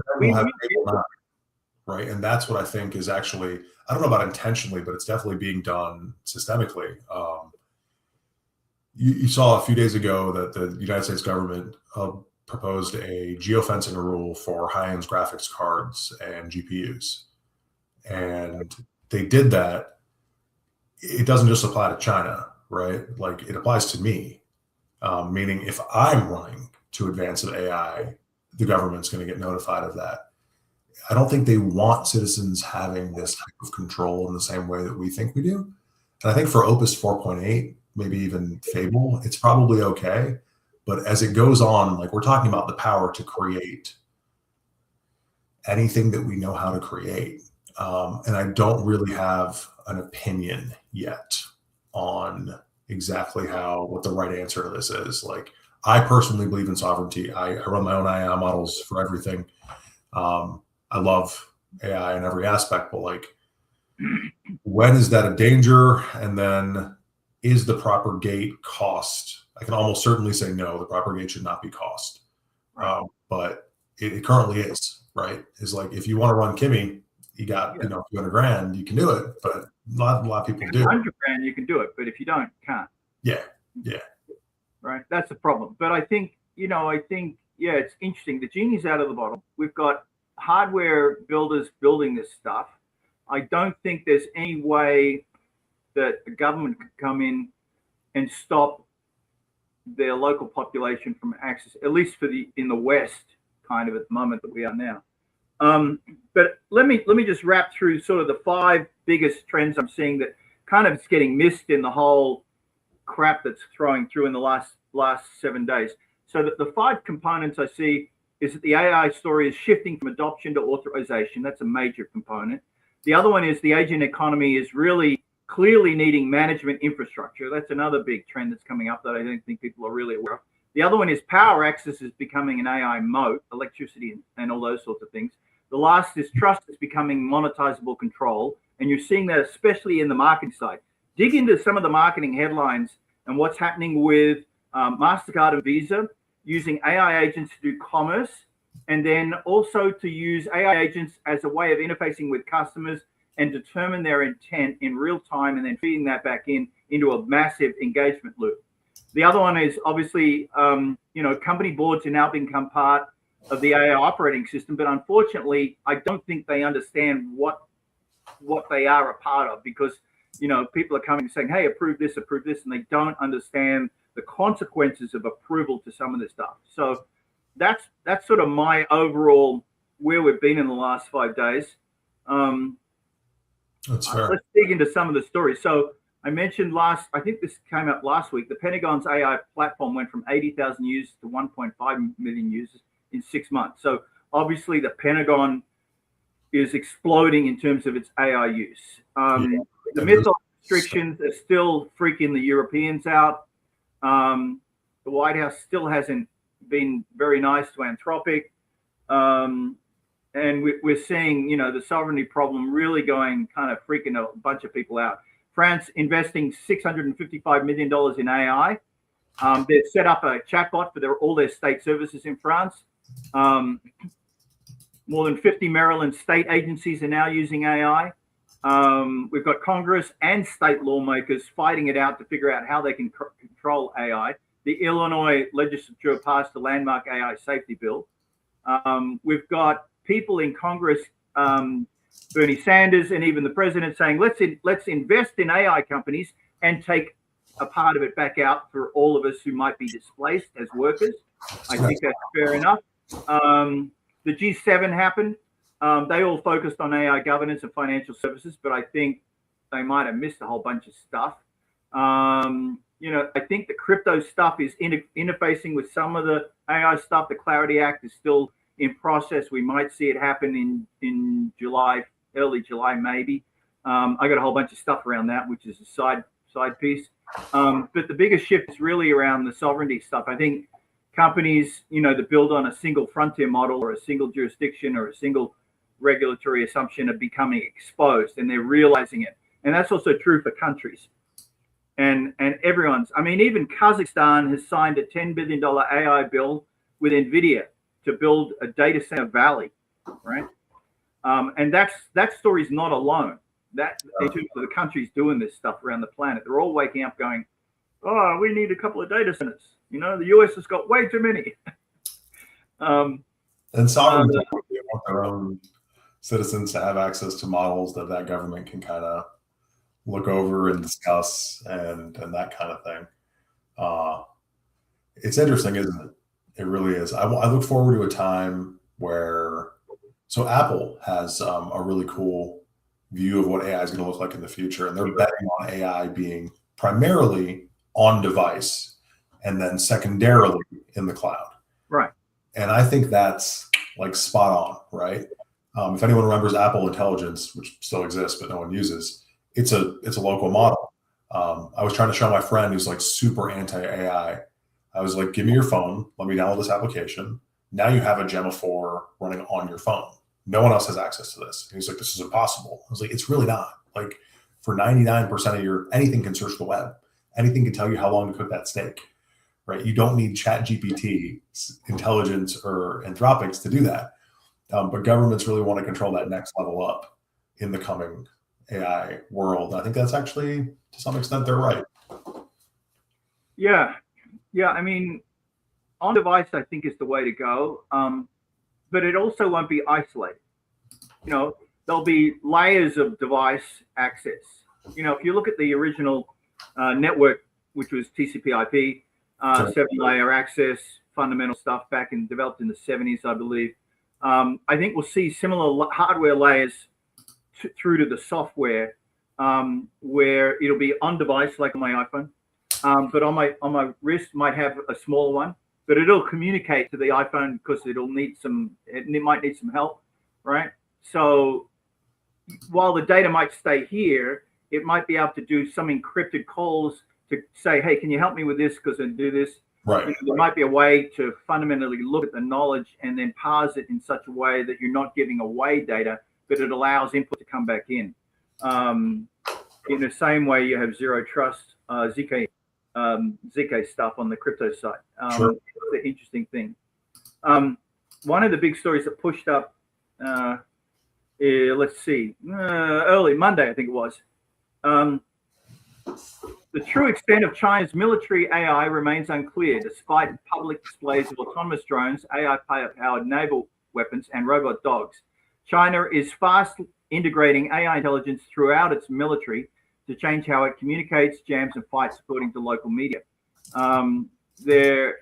right? And that's what I think is actually, I don't know about intentionally, but it's definitely being done systemically. You saw a few days ago that the United States government proposed a geofencing rule for high-end graphics cards and GPUs. And they did that. It doesn't just apply to China, right? Like it applies to me, meaning if I'm running to advanced AI, the government's going to get notified of that. I don't think they want citizens having this type of control in the same way that we think we do. And I think for Opus 4.8, maybe even Fable, it's probably okay. But as it goes on, like we're talking about the power to create anything that we know how to create. And I don't really have an opinion yet on exactly what the right answer to this is. Like I personally believe in sovereignty. I run my own AI models for everything. I love AI in every aspect, but like when is that a danger? And then is the proper gate cost? I can almost certainly say no, the proper gate should not be cost. But it currently is, right? Is like if you want to run Kimi, you got $200,000, you can do it, but a lot of people do. $100,000 you can do it, but if you don't, can't. Yeah. Right. That's the problem. But I think it's interesting. The genie's out of the bottle. We've got hardware builders building this stuff. I don't think there's any way that the government could come in and stop their local population from access, at least in the West, kind of at the moment that we are now. But let me just wrap through sort of the 5 biggest trends I'm seeing that kind of is getting missed in the whole crap that's throwing through in the last 7 days. So that the 5 components I see is that the AI story is shifting from adoption to authorization. That's a major component. The other one is the agent economy is really clearly needing management infrastructure. That's another big trend that's coming up that I don't think people are really aware of. The other one is power access is becoming an AI moat, electricity and all those sorts of things. The last is trust is becoming monetizable control. And you're seeing that especially in the marketing side. Dig into some of the marketing headlines and what's happening with MasterCard and Visa using AI agents to do commerce, and then also to use AI agents as a way of interfacing with customers and determine their intent in real time, and then feeding that back into a massive engagement loop. The other one is obviously, company boards are now become part of the AI operating system, but unfortunately, I don't think they understand what they are a part of, because people are coming and saying, hey, approve this, and they don't understand the consequences of approval to some of this stuff. So that's sort of my overall where we've been in the last 5 days. That's fair. Let's dig into some of the stories. So I mentioned I think this came up last week, the Pentagon's AI platform went from 80,000 users to 1.5 million users in 6 months. So obviously the Pentagon is exploding in terms of its AI use. The missile restrictions are still freaking the Europeans out. The White House still hasn't been very nice to Anthropic. And we're seeing, the sovereignty problem really going kind of freaking a bunch of people out. France investing $655 million in AI. They've set up a chatbot for all their state services in France. More than 50 Maryland state agencies are now using AI. We've got Congress and state lawmakers fighting it out to figure out how they can control AI. The Illinois legislature passed a landmark AI safety bill. We've got people in Congress, Bernie Sanders and even the president, saying, let's invest in AI companies and take a part of it back out for all of us who might be displaced as workers. I think that's fair enough. The G7 happened. They all focused on AI governance and financial services, but I think they might have missed a whole bunch of stuff. I think the crypto stuff is interfacing with some of the AI stuff. The Clarity Act is still in process. We might see it happen in July, early July, maybe. I got a whole bunch of stuff around that, which is a side piece. But the biggest shift is really around the sovereignty stuff. I think companies, that build on a single frontier model or a single jurisdiction or a single regulatory assumption are becoming exposed, and they're realizing it. And that's also true for countries. And even Kazakhstan has signed a $10 billion AI bill with NVIDIA to build a data center valley, right? And that story's not alone. That in terms of the countries doing this stuff around the planet, they're all waking up going, oh, we need a couple of data centers. The US has got way too many. And sovereignty, they want their own citizens to have access to models that government can kind of look over and discuss and that kind of thing. It's interesting, isn't it? It really is. I look forward to a time where, so Apple has a really cool view of what AI is going to look like in the future, and they're betting on AI being primarily on device and then secondarily in the cloud. Right. And I think that's like spot on, right? If anyone remembers Apple Intelligence, which still exists but no one uses, it's a local model. I was trying to show my friend who's like super anti-AI. I was like, give me your phone. Let me download this application. Now you have a Gemma 4 running on your phone. No one else has access to this. And he's like, this is impossible. I was like, it's really not. Like, for 99% of anything can search the web. Anything can tell you how long to cook that steak, right? You don't need ChatGPT, intelligence, or Anthropics to do that. But governments really want to control that next level up in the coming AI world. I think that's actually, to some extent, they're right. Yeah. On device, I think, is the way to go. But it also won't be isolated. There'll be layers of device access. If you look at the original network, which was TCP/IP, 7-layer access, fundamental stuff developed in the 70s, I believe. I think we'll see similar hardware layers through to the software, where it'll be on device like on my iPhone, but on my wrist might have a smaller one, but it'll communicate to the iPhone because it might need some help, right? So while the data might stay here, it might be able to do some encrypted calls to say, hey, can you help me with this because I do this? Right. There might be a way to fundamentally look at the knowledge and then parse it in such a way that you're not giving away data, but it allows input to come back in. In the same way you have zero trust, ZK stuff on the crypto side. Sure. It's the interesting thing. One of the big stories that pushed up, let's see, early Monday, I think it was. The true extent of China's military AI remains unclear, despite public displays of autonomous drones, AI-powered naval weapons, and robot dogs. China is fast integrating AI intelligence throughout its military to change how it communicates, jams, and fights, according to local media. They're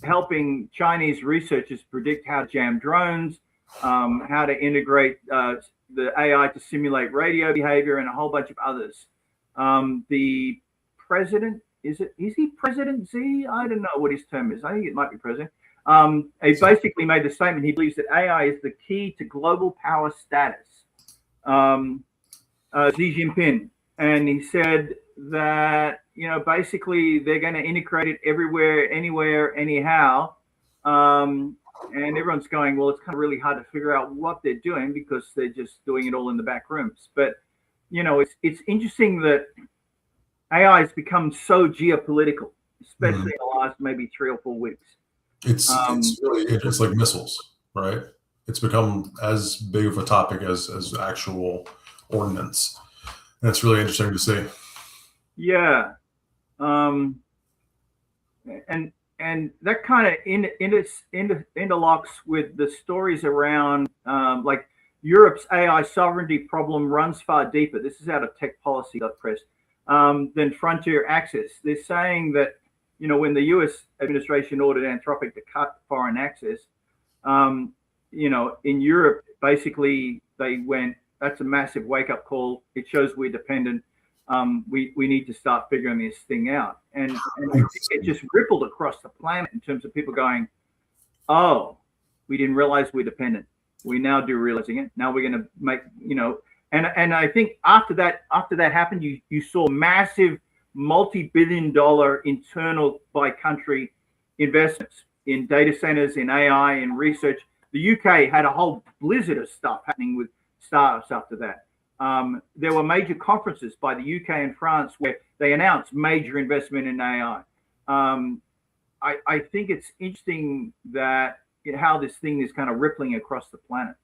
helping Chinese researchers predict how to jam drones, how to integrate the AI to simulate radio behavior, and a whole bunch of others. The president, is he President Z? I don't know what his term is. I think it might be president. He basically made the statement he believes that AI is the key to global power status. Xi Jinping, and he said that basically they're going to integrate it everywhere, anywhere, anyhow. And everyone's going, well, it's kind of really hard to figure out what they're doing because they're just doing it all in the back rooms. But it's interesting that AI has become so geopolitical, especially in the last maybe 3 or 4 weeks. It's like missiles, right? It's become as big of a topic as actual ordnance. And it's really interesting to see. Yeah. And that kind of interlocks with the stories around like Europe's AI sovereignty problem runs far deeper. This is out of techpolicy.press. Than frontier access. They're saying that, when the US administration ordered Anthropic to cut foreign access, in Europe, basically they went, that's a massive wake-up call. It shows we're dependent. We need to start figuring this thing out. And I think it just rippled across the planet in terms of people going, oh, we didn't realize we're dependent. We now do realizing it. Now we're going to make, and I think after that happened, you saw massive multi-billion-dollar internal by country investments in data centers, in AI, in research. The UK had a whole blizzard of stuff happening with startups after that. There were major conferences by the UK and France where they announced major investment in AI. I think it's interesting that how this thing is kind of rippling across the planet.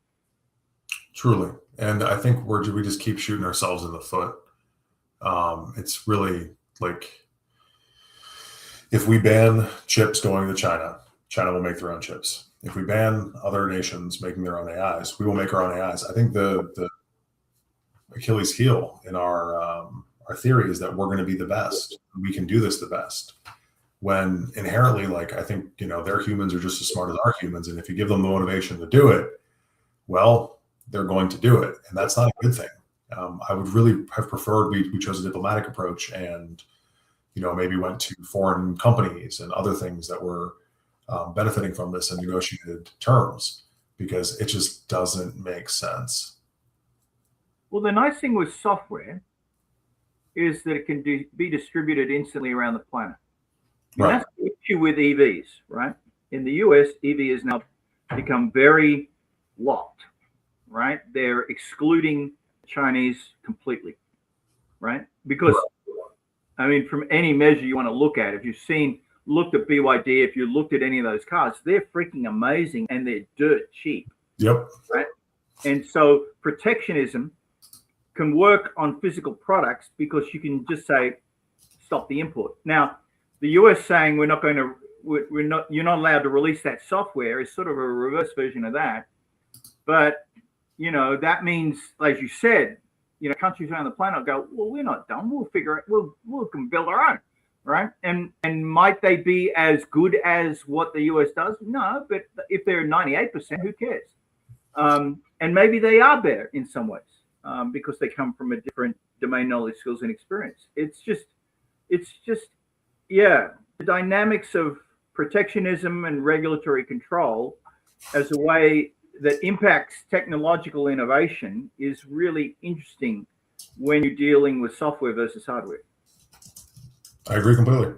Truly. And I think we just keep shooting ourselves in the foot. It's really like, if we ban chips going to China, China will make their own chips. If we ban other nations making their own AIs, we will make our own AIs. I think the Achilles heel in our theory is that we're going to be the best. We can do this the best. When inherently, like, I think, their humans are just as smart as our humans. And if you give them the motivation to do it, well, they're going to do it. And that's not a good thing. I would really have preferred we chose a diplomatic approach and, maybe went to foreign companies and other things that were benefiting from this and negotiated terms, because it just doesn't make sense. Well, the nice thing with software is that it can be distributed instantly around the planet. Right. That's the issue with EVs, right? In the US, EV has now become very locked, right? They're excluding Chinese completely, right? Because, from any measure you want to look at, if you've looked at BYD, if you looked at any of those cars, they're freaking amazing and they're dirt cheap. Yep. Right? And so protectionism can work on physical products because you can just say, stop the import. Now, the US saying you're not allowed to release that software is sort of a reverse version of that. But, that means, as you said, countries around the planet go, well, we're not done. We'll figure it. We can build our own, right? And might they be as good as what the US does? No, but if they're 98%, who cares? And maybe they are better in some ways because they come from a different domain knowledge, skills, and experience. It's just, yeah, the dynamics of protectionism and regulatory control as a way that impacts technological innovation is really interesting when you're dealing with software versus hardware. I agree completely.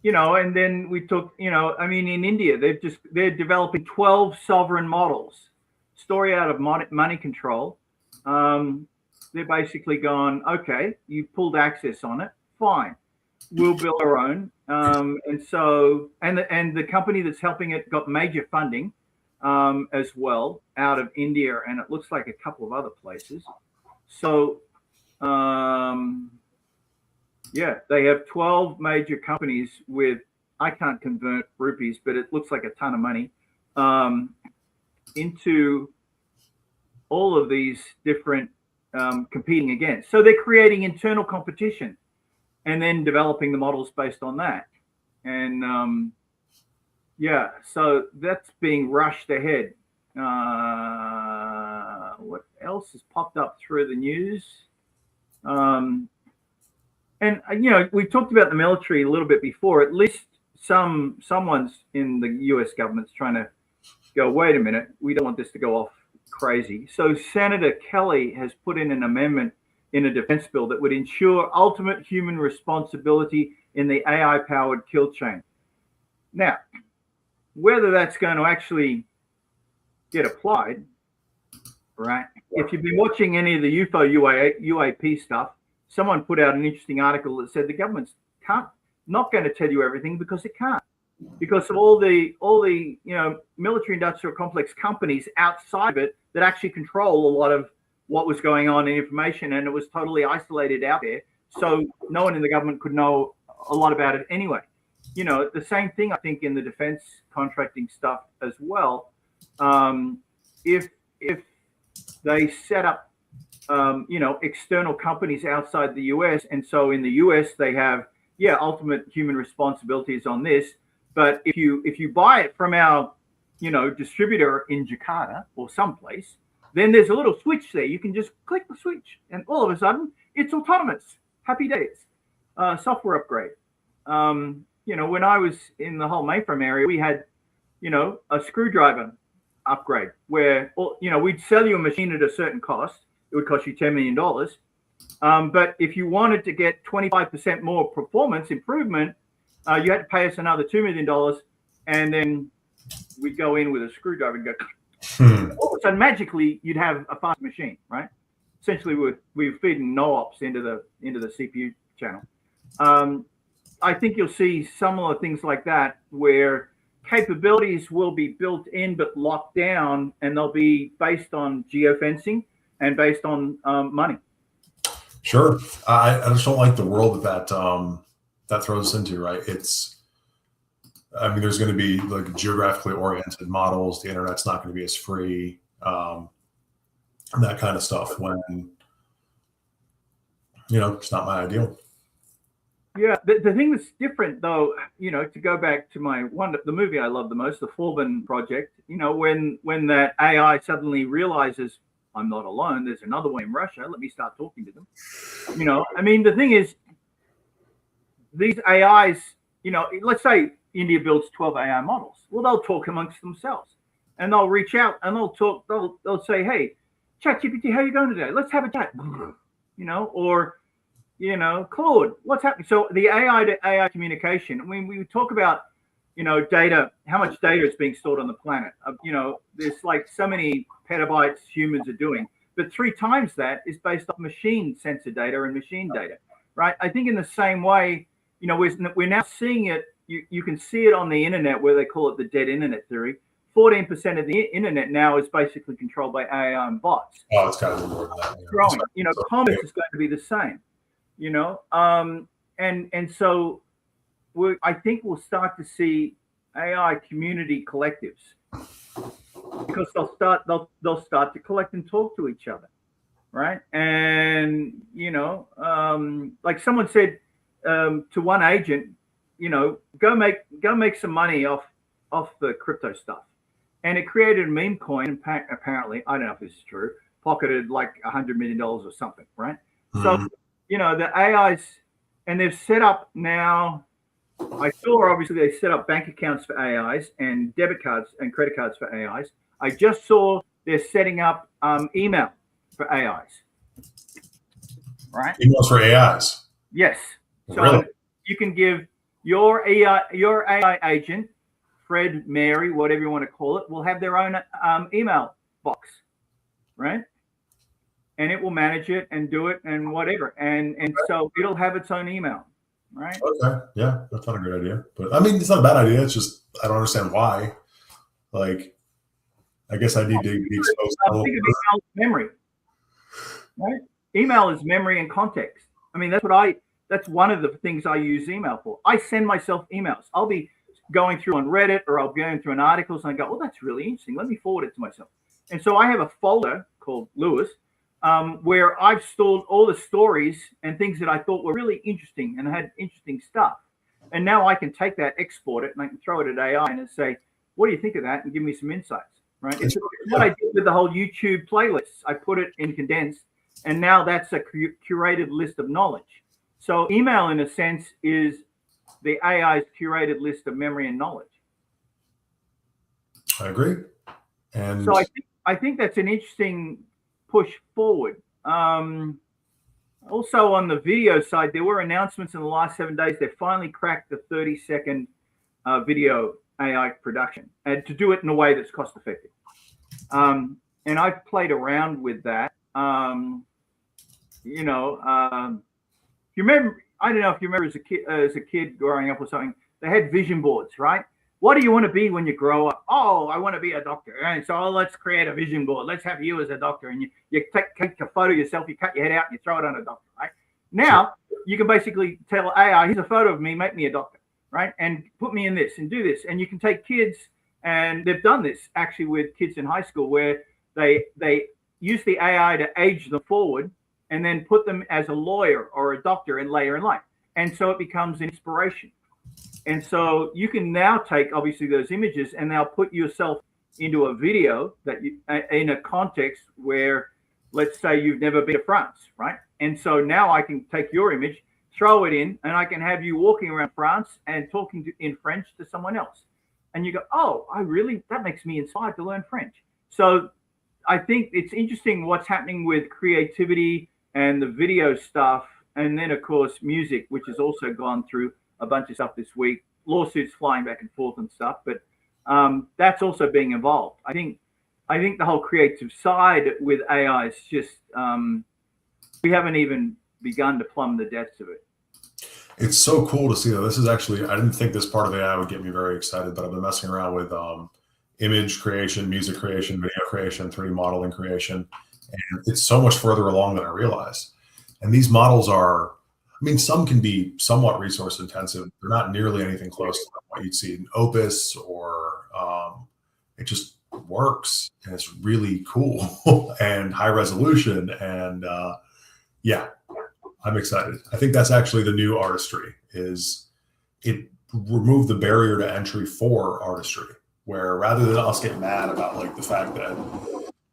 You know, and then we took, you know, I mean, in India, they're developing 12 sovereign models. Story out of money control. They're basically gone, okay, you pulled access on it, fine, we'll build our own. And so, and the company that's helping it got major funding as well out of India, and it looks like a couple of other places. So, yeah, they have 12 major companies with, I can't convert rupees, but it looks like a ton of money into all of these different competing against. So they're creating internal competition and then developing the models based on that. And yeah, so that's being rushed ahead. What else has popped up through the news? And you know, we talked about the military a little bit before. At least someone's in the U.S. government's trying to go, wait a minute, we don't want this to go off crazy. So Senator Kelly has put in an amendment in a defense bill that would ensure ultimate human responsibility in the AI-powered kill chain. Now, whether that's going to actually get applied, right? If you've been watching any of the UAP stuff, someone put out an interesting article that said the government's not going to tell you everything because it can't, because of all the you know, military industrial complex companies outside of it that actually control a lot of what was going on in information, and it was totally isolated out there. So no one in the government could know a lot about it anyway. You know, the same thing I think in the defense contracting stuff as well. If they set up you know, external companies outside the US, and so in the US they have, yeah, ultimate human responsibilities on this. But if you buy it from our, you know, distributor in Jakarta or someplace, then there's a little switch there. You can just click the switch, and all of a sudden it's autonomous. Happy days. Software upgrade. You know, when I was in the whole mainframe area, we had, you know, a screwdriver upgrade where, you know, we'd sell you a machine at a certain cost. It would cost you $10 million. But if you wanted to get 25% more performance improvement, you had to pay us another $2 million. And then we'd go in with a screwdriver and go, all of a sudden, magically, you'd have a fast machine, right? Essentially, we're feeding no-ops into the CPU channel. I think you'll see similar things like that where capabilities will be built in but locked down, and they'll be based on geofencing and based on money. Sure. I just don't like the world that throws us into, right? I mean, there's going to be like geographically oriented models. The internet's not going to be as free, and that kind of stuff, when, you know, it's not my ideal. Yeah. The thing that's different though, you know, to go back to the movie I love the most, the Forbin Project, you know, when that AI suddenly realizes, I'm not alone, there's another one in Russia, let me start talking to them. You know, I mean, the thing is, these AIs, you know, let's say India builds 12 AI models. Well, they'll talk amongst themselves, and they'll reach out and they'll talk, they'll say, hey, ChatGPT, how you going today? Let's have a chat. You know, or, you know, Claude, what's happening? So the AI to AI communication, I mean, we talk about, you know, data, how much data is being stored on the planet. You know, there's like so many petabytes humans are doing, but 3 times that is based off machine sensor data and machine data, right? I think in the same way, you know, we're now seeing it. You can see it on the internet where they call it the dead internet theory. 14% of the internet now is basically controlled by AI and bots. Oh, it's got to be more than that. Growing. You know, commerce is going to be the same. You know, and so I think we'll start to see AI community collectives, because they'll start to collect and talk to each other, right? And you know, like someone said to one agent, you know, go make some money off the crypto stuff, and it created a meme coin. And apparently, I don't know if this is true, pocketed like $100 million or something, right? So, the AIs, and they've set up now. I saw obviously they set up bank accounts for AIs and debit cards and credit cards for AIs. I just saw they're setting up email for AIs. Right? Emails for AIs. Yes. So really? You can give your AI agent, Fred, Mary, whatever you want to call it, will have their own email box, right? And it will manage it and do it and whatever. And so it'll have its own email, right? Okay. Yeah, that's not a good idea. But I mean, it's not a bad idea. It's just I don't understand why. Like, I guess I need to be exposed to think of email memory, right? Email is memory and context. I mean, that's one of the things I use email for. I send myself emails. I'll be going through on Reddit or I'll be going through an article and I go, well, that's really interesting. Let me forward it to myself. And so I have a folder called Lewis where I've stored all the stories and things that I thought were really interesting and had interesting stuff. And now I can take that, export it, and I can throw it at AI and say, what do you think of that? And give me some insights, right? It's what I did with the whole YouTube playlists. I put it in condensed, and now that's a curated list of knowledge. So email, in a sense, is the AI's curated list of memory and knowledge. I agree. And so I think that's an interesting push forward. Also on the video side, there were announcements in the last 7 days. They finally cracked the 30-second video AI production, and to do it in a way that's cost effective. And I've played around with that. You remember, I don't know if you remember as a kid growing up or something, they had vision boards, right? What do you want to be when you grow up? Oh, I want to be a doctor. And so let's create a vision board. Let's have you as a doctor. And you take a photo of yourself, you cut your head out, and you throw it on a doctor, right? Now, you can basically tell AI, here's a photo of me, make me a doctor, right? And put me in this and do this. And you can take kids, and they've done this actually with kids in high school where they use the AI to age them forward and then put them as a lawyer or a doctor in later in life. And so it becomes an inspiration. And so you can now take, obviously, those images and now put yourself into a video that in a context where, let's say, you've never been to France, right? And so now I can take your image, throw it in, and I can have you walking around France and talking in French to someone else. And you go, oh, that makes me inspired to learn French. So I think it's interesting what's happening with creativity and the video stuff. And then, of course, music, which has also gone through a bunch of stuff this week, lawsuits flying back and forth and stuff. But that's also being evolved. I think the whole creative side with AI is just, we haven't even begun to plumb the depths of it. It's so cool to see that. This is actually, I didn't think this part of AI would get me very excited, but I've been messing around with image creation, music creation, video creation, 3D modeling creation. And it's so much further along than I realized. And these models are, I mean, some can be somewhat resource intensive. They're not nearly anything close to what you'd see in Opus, or it just works and it's really cool and high resolution. And yeah, I'm excited. I think that's actually the new artistry. Is it removed the barrier to entry for artistry, where rather than us get mad about like the fact that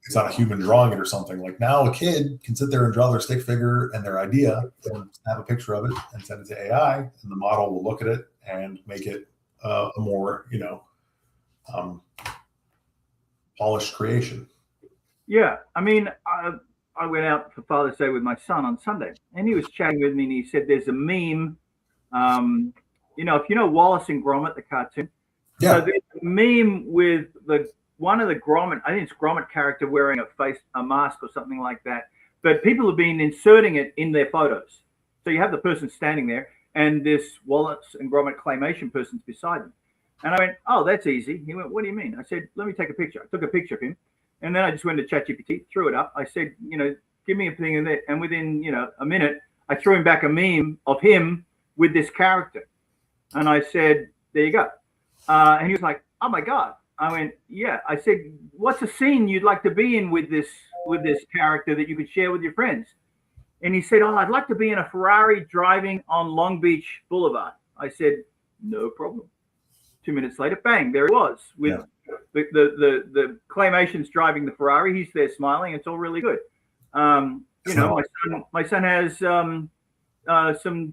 it's not a human drawing it or something, like now a kid can sit there and draw their stick figure and their idea and have a picture of it and send it to AI, and the model will look at it and make it a more, polished creation. Yeah. I mean, I went out for Father's Day with my son on Sunday, and he was chatting with me, and he said there's a meme, if you know Wallace and Gromit, the cartoon. Yeah. So there's a meme with one of the Gromit, I think it's Gromit character wearing a mask or something like that. But people have been inserting it in their photos. So you have the person standing there, and this Wallace and Gromit claymation person's beside them. And I went, oh, that's easy. He went, what do you mean? I said, let me take a picture. I took a picture of him. And then I just went to ChatGPT, threw it up. I said, give me a thing in there. And within, a minute, I threw him back a meme of him with this character. And I said, there you go. And he was like, oh my God. I went, yeah. I said, what's a scene you'd like to be in with this character that you could share with your friends? And he said, oh, I'd like to be in a Ferrari driving on Long Beach Boulevard. I said, no problem. 2 minutes later, bang, there it was with the claymations driving the Ferrari. He's there smiling. It's all really good. My son has some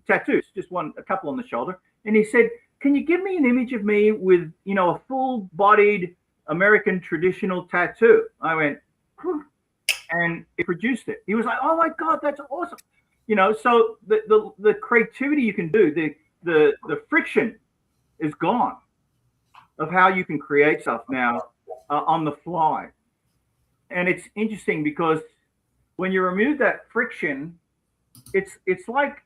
tattoos, just a couple on the shoulder, and he said, "Can you give me an image of me with a full-bodied American traditional tattoo?" I went, "Phew," and it produced it. He was like, "Oh my God, that's awesome!" So the creativity you can do, the friction is gone of how you can create stuff now on the fly. And it's interesting because when you remove that friction, it's like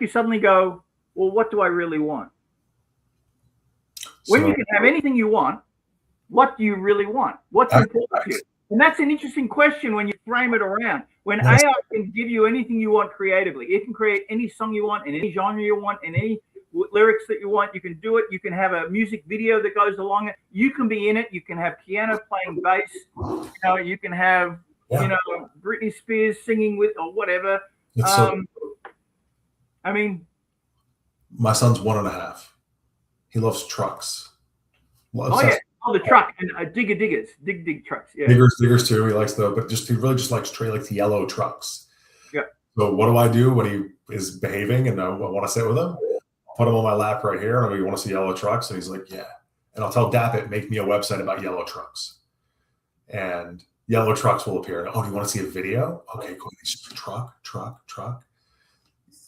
you suddenly go, well, what do I really want? When you can have anything you want, what do you really want? What's important to you? And that's an interesting question when you frame it around. When AI can give you anything you want creatively, it can create any song you want in any genre you want, in any lyrics that you want. You can do it. You can have a music video that goes along it. You can be in it. You can have piano playing bass. You can have Britney Spears singing with or whatever. I mean, my son's 1.5. He loves trucks. The truck and diggers, dig trucks. Yeah, diggers too. He likes he really just likes the yellow trucks. Yeah. So what do I do when he is behaving and I want to sit with him? Put him on my lap right here, and I go, "You want to see yellow trucks?" And he's like, "Yeah." And I'll tell DAP make me a website about yellow trucks, and yellow trucks will appear. Oh, do you want to see a video? Okay, cool. It's just a truck.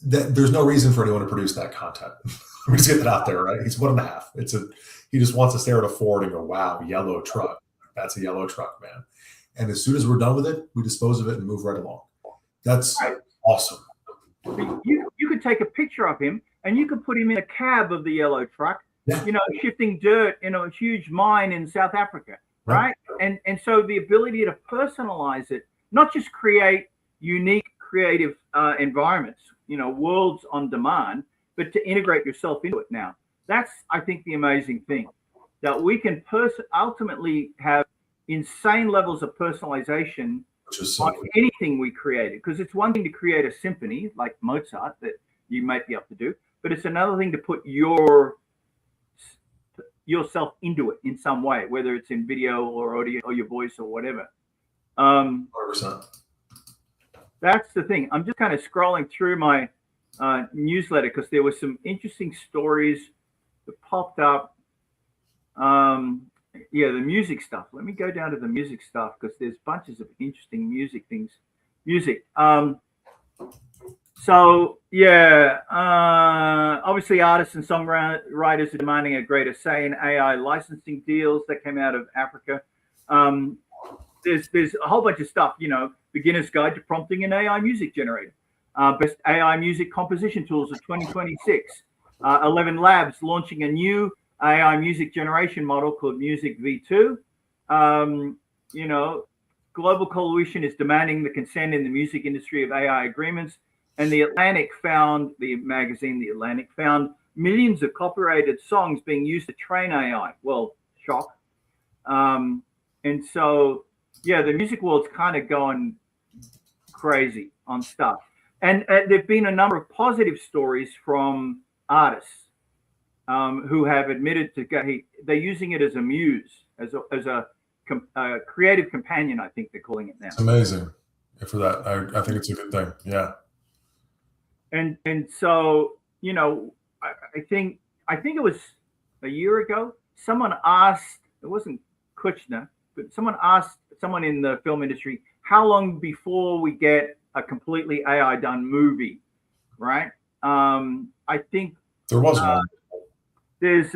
There's no reason for anyone to produce that content. Let me just get that out there, right? He's 1.5. He just wants to stare at a Ford and go, "Wow, yellow truck. That's a yellow truck, man." And as soon as we're done with it, we dispose of it and move right along. That's awesome. You could take a picture of him and you could put him in a cab of the yellow truck, shifting dirt in a huge mine in South Africa, right? And so the ability to personalize it, not just create unique creative environments, worlds on demand, but to integrate yourself into it now. That's, I think, the amazing thing, that we can ultimately have insane levels of personalization on anything we created. Because it's one thing to create a symphony like Mozart that you might be able to do, but it's another thing to put yourself into it in some way, whether it's in video or audio or your voice or whatever. 100%. That's the thing. I'm just kind of scrolling through my newsletter because there were some interesting stories that popped up. The music stuff. Let me go down to the music stuff because there's bunches of interesting music things. Obviously artists and songwriters are demanding a greater say in AI licensing deals that came out of Africa. There's a whole bunch of stuff, beginner's guide to prompting an AI music generator, best AI music composition tools of 2026, 11 labs launching a new AI music generation model called Music V2. Global coalition is demanding the consent in the music industry of AI agreements. And the Atlantic found millions of copyrighted songs being used to train AI. Well, shock. And so, the music world's kind of going crazy on stuff. And there've been a number of positive stories from artists who have admitted they're using it as a muse, as a creative companion. I think they're calling it now. It's amazing. For that, I think it's a good thing. Yeah. And so, I think it was a year ago, someone asked, it wasn't Kushner, but someone asked someone in the film industry, how long before we get a completely AI done movie, right? I think there was one. There's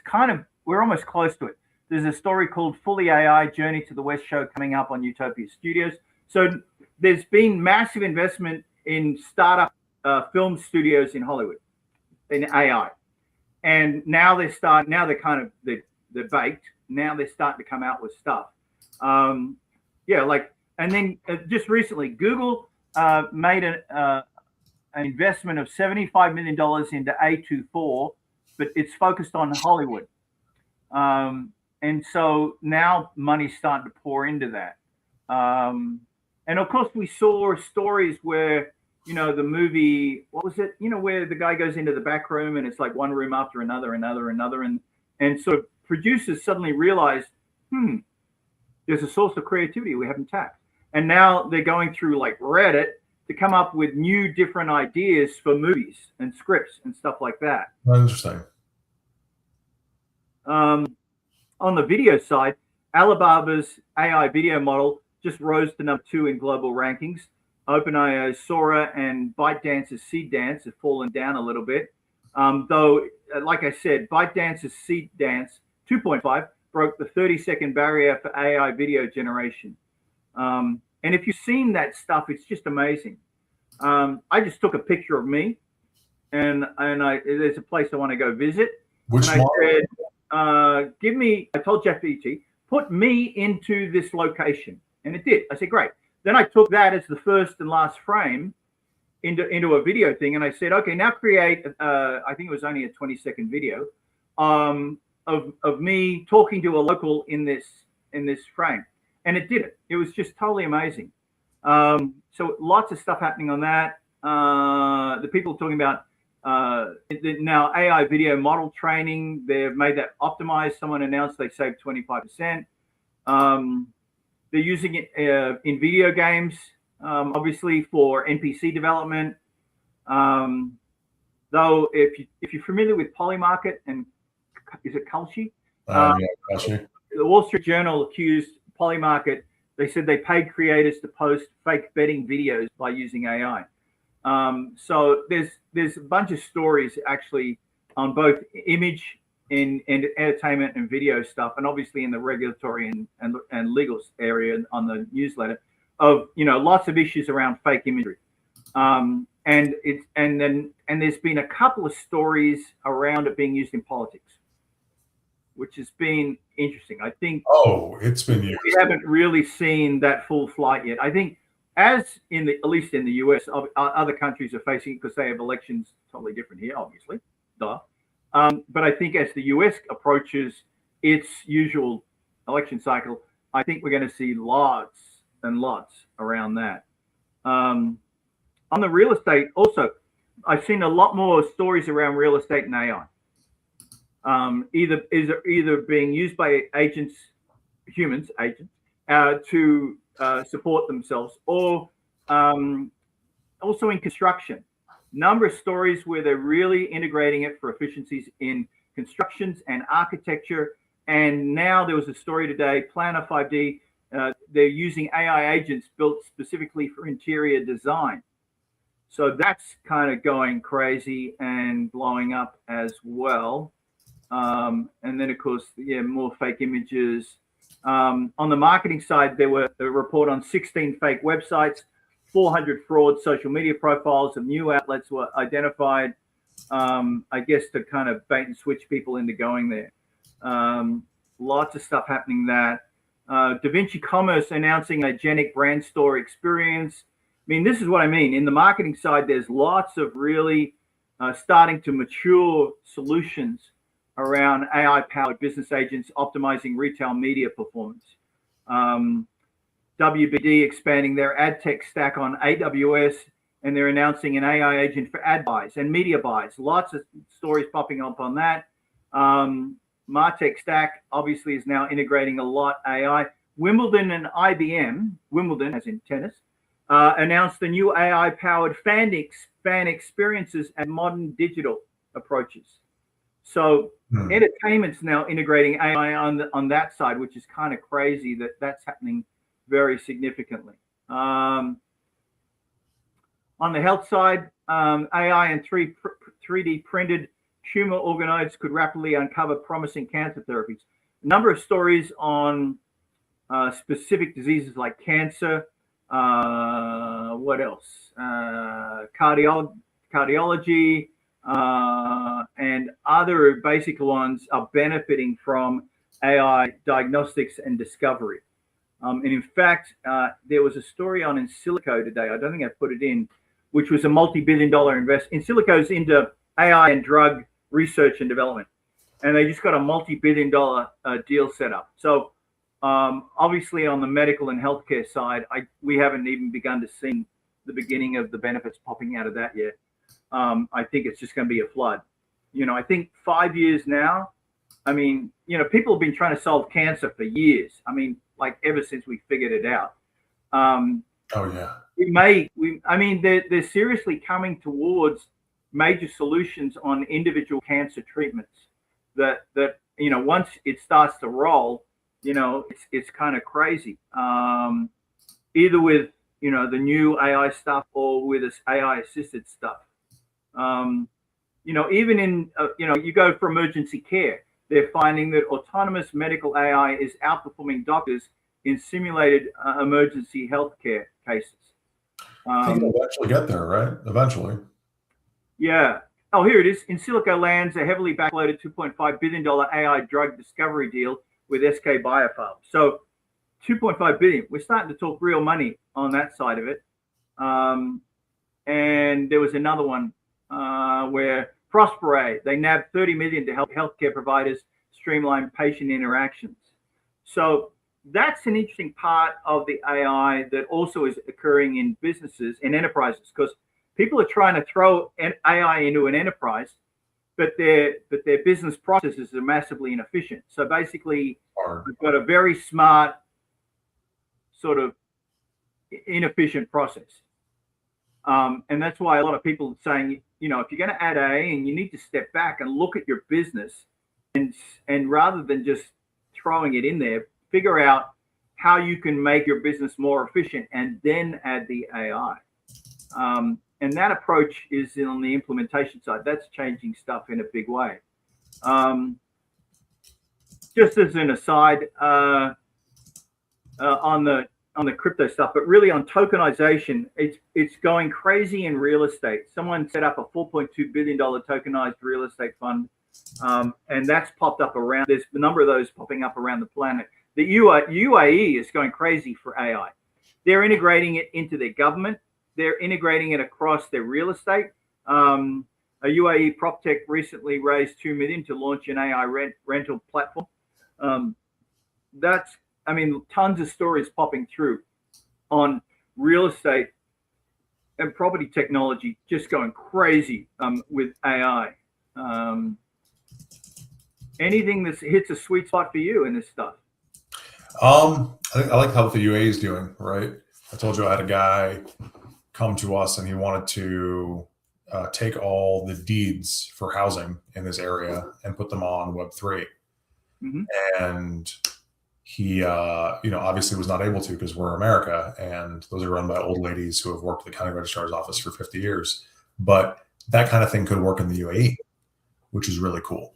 kind of, we're almost close to it. There's a story called Fully AI Journey to the West show coming up on Utopia Studios. So there's been massive investment in startup film studios in Hollywood in AI, and now they're baked. Now they're starting to come out with stuff. And then just recently, Google made an investment of $75 million into A24, but it's focused on Hollywood. And so now money's starting to pour into that. And of course, we saw stories where, the movie, what was it? Where the guy goes into the back room and it's like one room after another, and sort of producers suddenly realize, there's a source of creativity we haven't tapped. And now they're going through like Reddit to come up with new different ideas for movies and scripts and stuff like that. Interesting. On the video side, Alibaba's AI video model just rose to number 2 in global rankings. OpenAI's Sora and ByteDance's Seed Dance have fallen down a little bit. Though, like I said, ByteDance's Seed Dance 2.5 broke the 30-second barrier for AI video generation. And if you've seen that stuff, it's just amazing. I just took a picture of me, and there's a place I want to go visit. Which and I model? said, I told ChatGPT, put me into this location. And it did. I said, great. Then I took that as the first and last frame into a video thing. And I said, okay, now create, I think it was only a 20-second video of me talking to a local in this frame. And it did it. It was just totally amazing. So lots of stuff happening on that. The people talking about now AI video model training, they've made that optimized. Someone announced they saved 25%. They're using it in video games, obviously for NPC development. Though, if you're familiar with Polymarket and is it Kalshi? Yeah, Kalshi. The Wall Street Journal accused Polymarket. They said they paid creators to post fake betting videos by using AI. So there's a bunch of stories actually on both image and entertainment and video stuff, and obviously in the regulatory and legal area on the newsletter of lots of issues around fake imagery. And there's been a couple of stories around it being used in politics, which has been interesting. I think it's been used. We haven't really seen that full flight yet. I think at least in the US, other countries are facing it because they have elections totally different here, obviously. Duh. But I think as the US approaches its usual election cycle, I think we're going to see lots and lots around that. On the real estate, also, I've seen a lot more stories around real estate and AI. Either being used by agents to support themselves, or also in construction. Number of stories where they're really integrating it for efficiencies in constructions and architecture. And now there was a story today, Planner 5D, they're using AI agents built specifically for interior design. So that's kind of going crazy and blowing up as well. And then, of course, more fake images. On the marketing side, there were a report on 16 fake websites, 400 fraud social media profiles of new outlets were identified, I guess, to kind of bait and switch people into going there. Lots of stuff happening that. Da Vinci Commerce announcing an agentic brand store experience. I mean, this is what I mean. In the marketing side, there's lots of really starting to mature solutions around AI-powered business agents optimizing retail media performance. WBD expanding their ad tech stack on AWS, and they're announcing an AI agent for ad buys and media buys. Lots of stories popping up on that. MarTech stack obviously is now integrating a lot AI. Wimbledon and IBM, Wimbledon as in tennis, announced the new AI-powered fan experiences and modern digital approaches. So entertainment's now integrating AI on that side, which is kind of crazy that's happening very significantly. On the health side, AI and 3D printed tumor organoids could rapidly uncover promising cancer therapies. A number of stories on specific diseases like cancer. What else? Cardiology. And other basic ones are benefiting from AI diagnostics and discovery. And in fact, there was a story on Insilico today. I don't think I put it in, which was a multi-billion-dollar investment. Insilico's into AI and drug research and development, and they just got a multi-billion-dollar deal set up. So obviously, on the medical and healthcare side, we haven't even begun to see the beginning of the benefits popping out of that yet. I think it's just going to be a flood. I think 5 years now, I mean, people have been trying to solve cancer for years. I mean, like ever since we figured it out. Oh yeah. They're seriously coming towards major solutions on individual cancer treatments that once it starts to roll, it's kind of crazy. Either with, the new AI stuff or with this AI assisted stuff. Even in, you go for emergency care, they're finding that autonomous medical AI is outperforming doctors in simulated emergency healthcare cases. I think it'll eventually get there, right? Eventually. Yeah. Oh, here it is. In Silico lands a heavily backloaded $2.5 billion AI drug discovery deal with SK Biopharm. So 2.5 billion. We're starting to talk real money on that side of it. And there was another one where Prospere, they nabbed 30 million to help healthcare providers streamline patient interactions. So that's an interesting part of the AI that also is occurring in businesses and enterprises, because people are trying to throw an AI into an enterprise, but their business processes are massively inefficient. So basically, we've got a very smart, sort of inefficient process. And that's why a lot of people are saying, if you're going to add AI, and you need to step back and look at your business, and rather than just throwing it in there, figure out how you can make your business more efficient and then add the AI. And that approach is on the implementation side. That's changing stuff in a big way. Just as an aside, on the crypto stuff, but really on tokenization, it's going crazy in real estate. Someone set up a $4.2 billion tokenized real estate fund, and that's popped up around. There's a number of those popping up around the planet. The UAE is going crazy for AI. They're integrating it into their government. They're integrating it across their real estate. A UAE prop tech recently raised $2 million to launch an AI rental platform. Tons of stories popping through on real estate and property technology just going crazy with AI. Anything that hits a sweet spot for you in this stuff? I like how the UAE is doing, right? I told you I had a guy come to us and he wanted to take all the deeds for housing in this area and put them on Web3. Mm-hmm. And he, obviously was not able to because we're America and those are run by old ladies who have worked at the county registrar's office for 50 years. But that kind of thing could work in the UAE, which is really cool.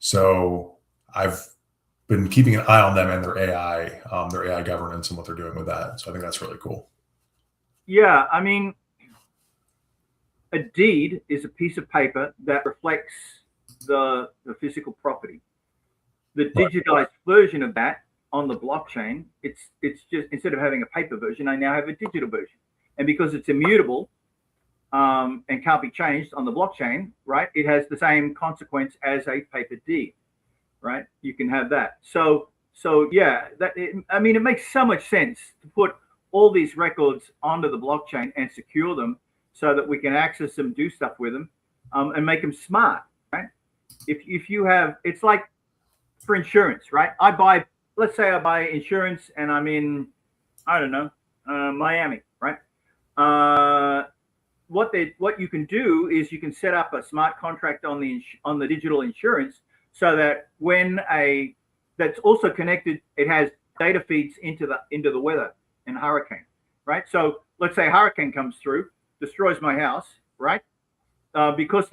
So I've been keeping an eye on them and their AI governance and what they're doing with that. So I think that's really cool. Yeah, a deed is a piece of paper that reflects the physical property. The digitized version of that on the blockchain, it's just, instead of having a paper version, I now have a digital version. And because it's immutable and can't be changed on the blockchain, right, it has the same consequence as a paper deed, right? You can have that. So yeah, it makes so much sense to put all these records onto the blockchain and secure them so that we can access them, do stuff with them, and make them smart, right? If you have, it's like for insurance, right? Let's say I buy insurance and I'm in, I don't know, Miami, right? What you can do is you can set up a smart contract on the digital insurance so that that's also connected, it has data feeds into the weather and hurricane, right? So let's say a hurricane comes through, destroys my house, right? Because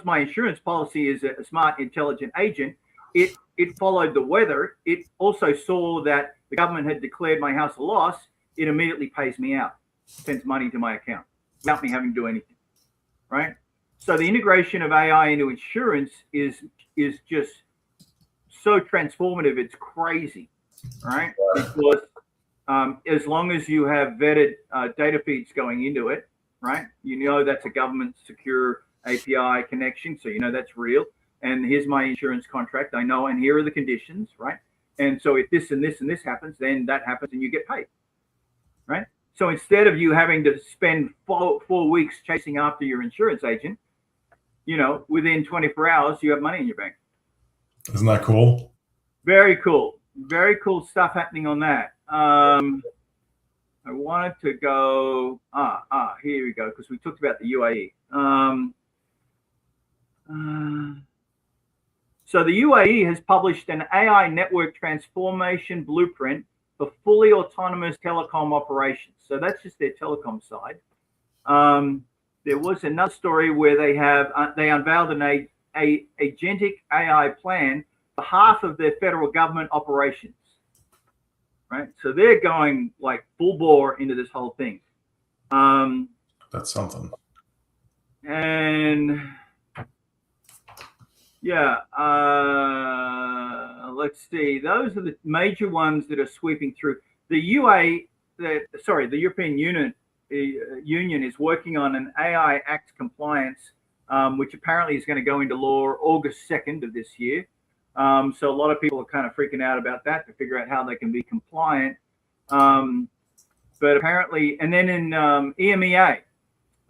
my insurance policy is a smart, intelligent agent, it followed the weather. It also saw that the government had declared my house a loss. It immediately pays me out, sends money to my account without me having to do anything, right? So the integration of AI into insurance is just so transformative. It's crazy, right? Because as long as you have vetted data feeds going into it, right? That's a government secure API connection, so that's real. And here's my insurance contract. I know, and here are the conditions, right? And so if this and this and this happens, then that happens and you get paid, right? So instead of you having to spend 4 weeks chasing after your insurance agent, within 24 hours, you have money in your bank. Isn't that cool? Very cool. Very cool stuff happening on that. I wanted to go, here we go, because we talked about the UAE. So the UAE has published an AI network transformation blueprint for fully autonomous telecom operations. So that's just their telecom side. There was another story where they unveiled an agentic AI plan for half of their federal government operations. Right, so they're going like full bore into this whole thing. That's something. And yeah, let's see. Those are the major ones that are sweeping through. The European Union is working on an AI Act compliance, which apparently is going to go into law August 2nd of this year. So a lot of people are kind of freaking out about that to figure out how they can be compliant. But apparently, and then in EMEA,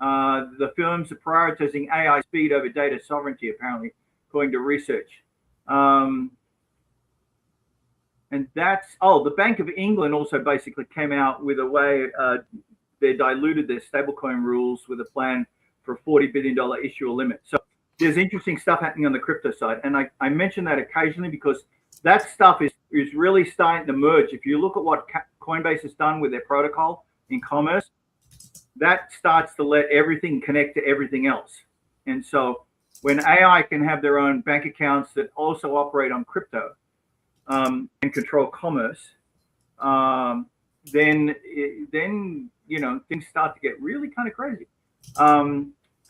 the firms are prioritizing AI speed over data sovereignty, apparently, according to research. And that's, the Bank of England also basically came out with a way, they diluted their stablecoin rules with a plan for a $40 billion issuer limit. So there's interesting stuff happening on the crypto side. And I mention that occasionally because that stuff is really starting to merge. If you look at what Coinbase has done with their protocol in commerce, that starts to let everything connect to everything else. And so when AI can have their own bank accounts that also operate on crypto and control commerce, then things start to get really kind of crazy.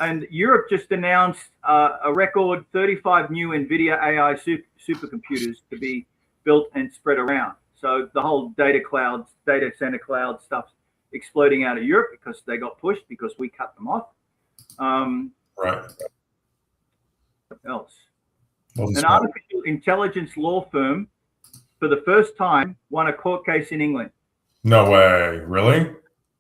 And Europe just announced a record 35 new NVIDIA AI supercomputers to be built and spread around. So the whole data center cloud stuff exploding out of Europe because they got pushed because we cut them off. Right. What else? An artificial intelligence law firm for the first time won a court case in England. No way. Really?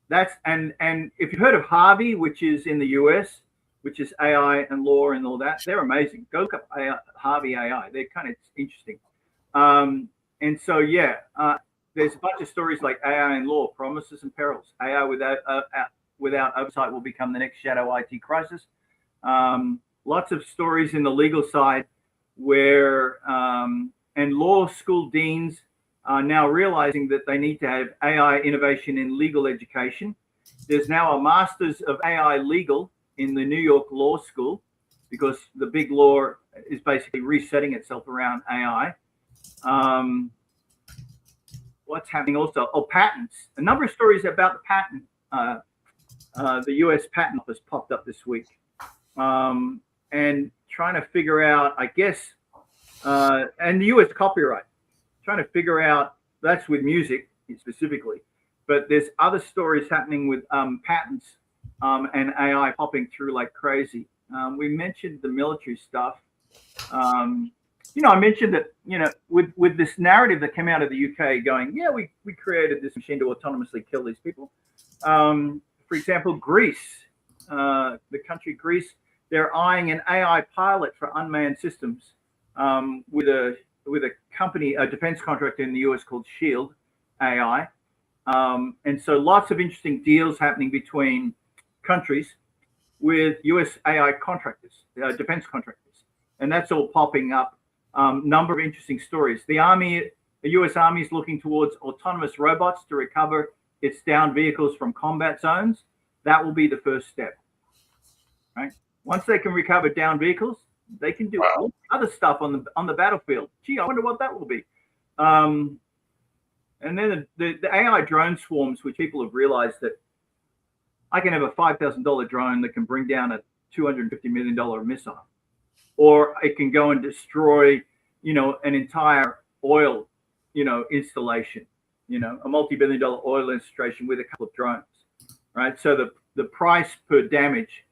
That's and if you've heard of Harvey, which is in the US, which is AI and law and all that, they're amazing. Go look up Harvey AI. They're kind of interesting. And so, there's a bunch of stories like AI and law, promises and perils. AI without oversight will become the next shadow IT crisis. Lots of stories in the legal side where and law school deans are now realizing that they need to have AI innovation in legal education. There's now a Masters of AI Legal in the New York Law School because the big law is basically resetting itself around AI. What's happening also? Patents. A number of stories about the patent. The U.S. Patent Office popped up this week. And trying to figure out, I guess, and the U.S. copyright. Trying to figure out, that's with music specifically, but there's other stories happening with patents and AI popping through like crazy. We mentioned the military stuff. I mentioned that, with this narrative that came out of the UK going, we created this machine to autonomously kill these people. For example, Greece, the country Greece, they're eyeing an AI pilot for unmanned systems with a company, a defense contractor in the US called Shield AI. And so lots of interesting deals happening between countries with US AI contractors, defense contractors. And that's all popping up. Number of interesting stories. The US Army is looking towards autonomous robots to recover its downed vehicles from combat zones. That will be the first step, right? Once they can recover downed vehicles, they can do all other stuff on the battlefield. Gee, I wonder what that will be. And then the AI drone swarms, which people have realized that I can have a $5,000 drone that can bring down a $250 million missile, or it can go and destroy, an entire oil, installation, a multi-billion-dollar oil installation with a couple of drones, right? So the price per damage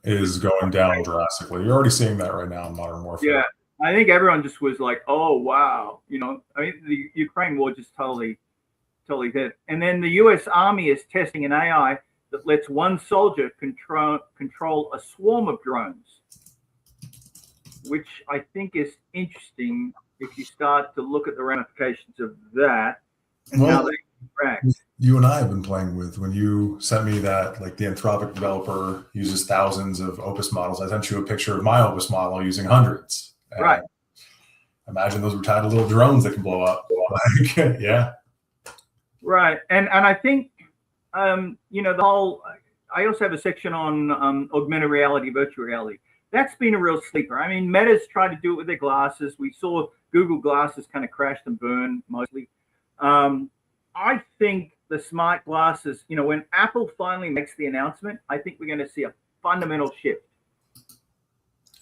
is going down drastically. You're already seeing that right now in modern warfare. Yeah, I think everyone just was like, oh, wow. The Ukraine war just totally totally dead. And then the U.S. Army is testing an AI that lets one soldier control a swarm of drones, which I think is interesting if you start to look at the ramifications of that and how they interact. You and I have been playing with, when you sent me that, like the Anthropic developer uses thousands of Opus models, I sent you a picture of my Opus model using hundreds. Right. Imagine those were tied to little drones that can blow up. Yeah. Right. And I think, the whole, I also have a section on augmented reality, virtual reality. That's been a real sleeper. I mean, Meta's tried to do it with their glasses. We saw Google glasses kind of crash and burn mostly. I think the smart glasses, when Apple finally makes the announcement, I think we're going to see a fundamental shift.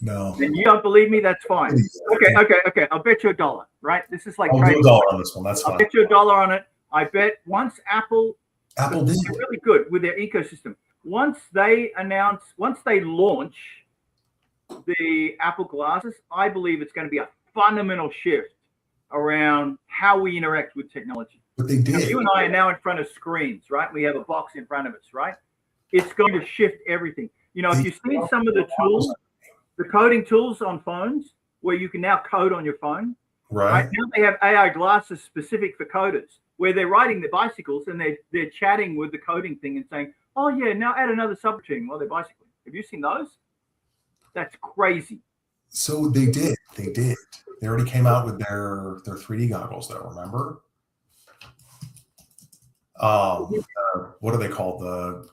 No. And you don't believe me? That's fine. Okay. I'll bet you $1, right? This is like I'll do $1 on this one. That's fine. I'll bet you $1 on it. I bet once Apple did really good with their ecosystem. Once they launch the Apple glasses, I believe it's going to be a fundamental shift around how we interact with technology. But they did. You and I are now in front of screens, right? We have a box in front of us, right? It's going to shift everything. If you've seen some of the tools, the coding tools on phones, where you can now code on your phone, right? Now they have AI glasses specific for coders, where they're riding their bicycles and they're chatting with the coding thing and saying, "Oh yeah, now add another subroutine while they're bicycling." Have you seen those? That's crazy. So they did. They already came out with their 3D goggles, though. Remember? What are they called? I'll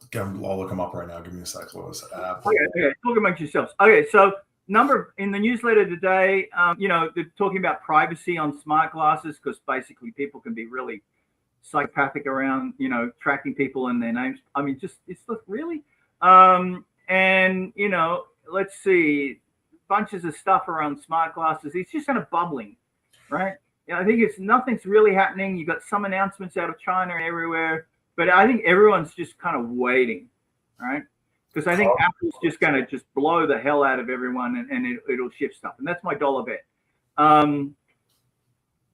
look them up right now. Give me a sec, Louis. Okay. Talk amongst yourselves. Okay, so in the newsletter today, they're talking about privacy on smart glasses, because basically people can be really psychopathic around, tracking people and their names. I mean, it's really, let's see, bunches of stuff around smart glasses. It's just kind of bubbling, right? I think nothing's really happening. You got some announcements out of China and everywhere, but I think everyone's just kind of waiting, right? Because I think Apple's just going to just blow the hell out of everyone, and it'll shift stuff. And that's my $1 bet.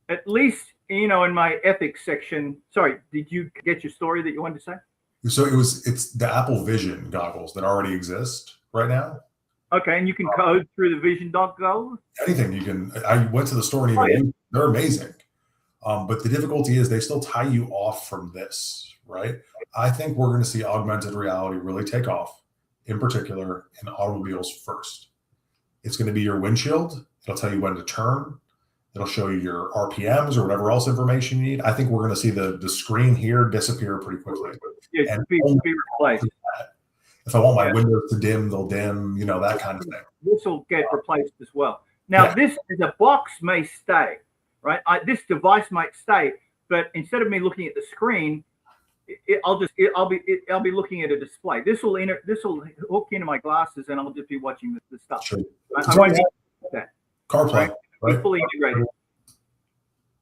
At least, in my ethics section. Sorry, did you get your story that you wanted to say? So it's the Apple Vision goggles that already exist right now. Okay, and you can code through the Vision goggles? Anything you can. I went to the store and even they're amazing. But the difficulty is they still tie you off from this, right? I think we're going to see augmented reality really take off, in particular in automobiles first. It's going to be your windshield. It'll tell you when to turn. It'll show you your RPMs or whatever else information you need. I think we're going to see the screen here disappear pretty quickly. Yeah, and be replaced. If I want my windows to dim, they'll dim, that kind of thing. This will get replaced as well. Now, this is a box may stay, right? This device might stay, but instead of me looking at the screen, I'll be looking at a display. This will hook into my glasses, and I'll just be watching the stuff. Sure. I won't need that. CarPlay, right? Fully integrated.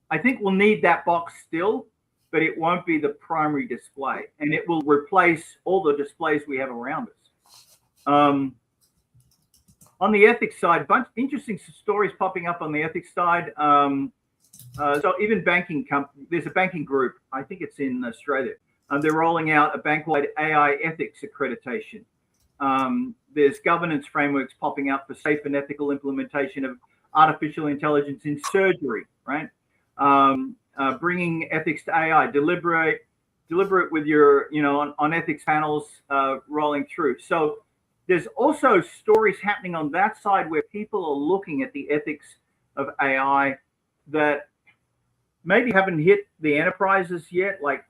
I think we'll need that box still, but it won't be the primary display, and it will replace all the displays we have around us. On the ethics side, bunch interesting stories popping up on the ethics side. So even there's a banking group, I think it's in Australia. They're rolling out a bank-wide AI ethics accreditation. There's governance frameworks popping up for safe and ethical implementation of artificial intelligence in surgery, right? Bringing ethics to AI, deliberate with your, on ethics panels rolling through. So there's also stories happening on that side where people are looking at the ethics of AI that maybe haven't hit the enterprises yet, like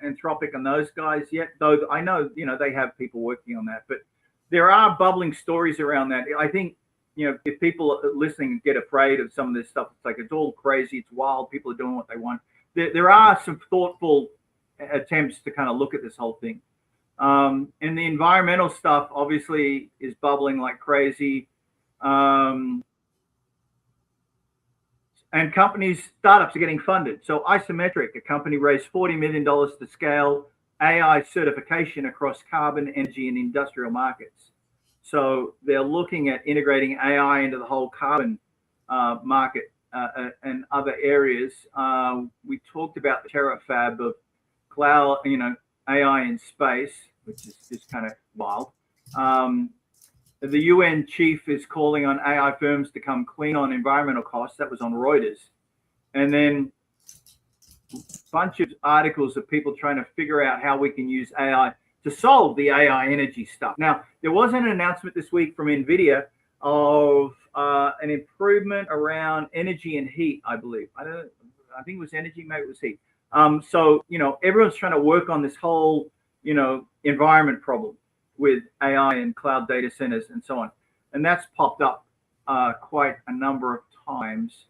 Anthropic and those guys yet, though I know, they have people working on that. But there are bubbling stories around that. I think, if people listening get afraid of some of this stuff, it's like it's all crazy, it's wild, people are doing what they want. There are some thoughtful attempts to kind of look at this whole thing. And the environmental stuff obviously is bubbling like crazy. And startups are getting funded. So Isometric, a company, raised $40 million to scale AI certification across carbon, energy, and industrial markets. So they're looking at integrating AI into the whole carbon market and other areas. We talked about the terafab of cloud, AI in space, which is just kind of wild. The UN chief is calling on AI firms to come clean on environmental costs. That was on Reuters. And then a bunch of articles of people trying to figure out how we can use AI to solve the AI energy stuff. Now, there was an announcement this week from NVIDIA of an improvement around energy and heat, I believe. I think it was energy, maybe it was heat. So, everyone's trying to work on this whole, environment problem with AI and cloud data centers and so on. And that's popped up quite a number of times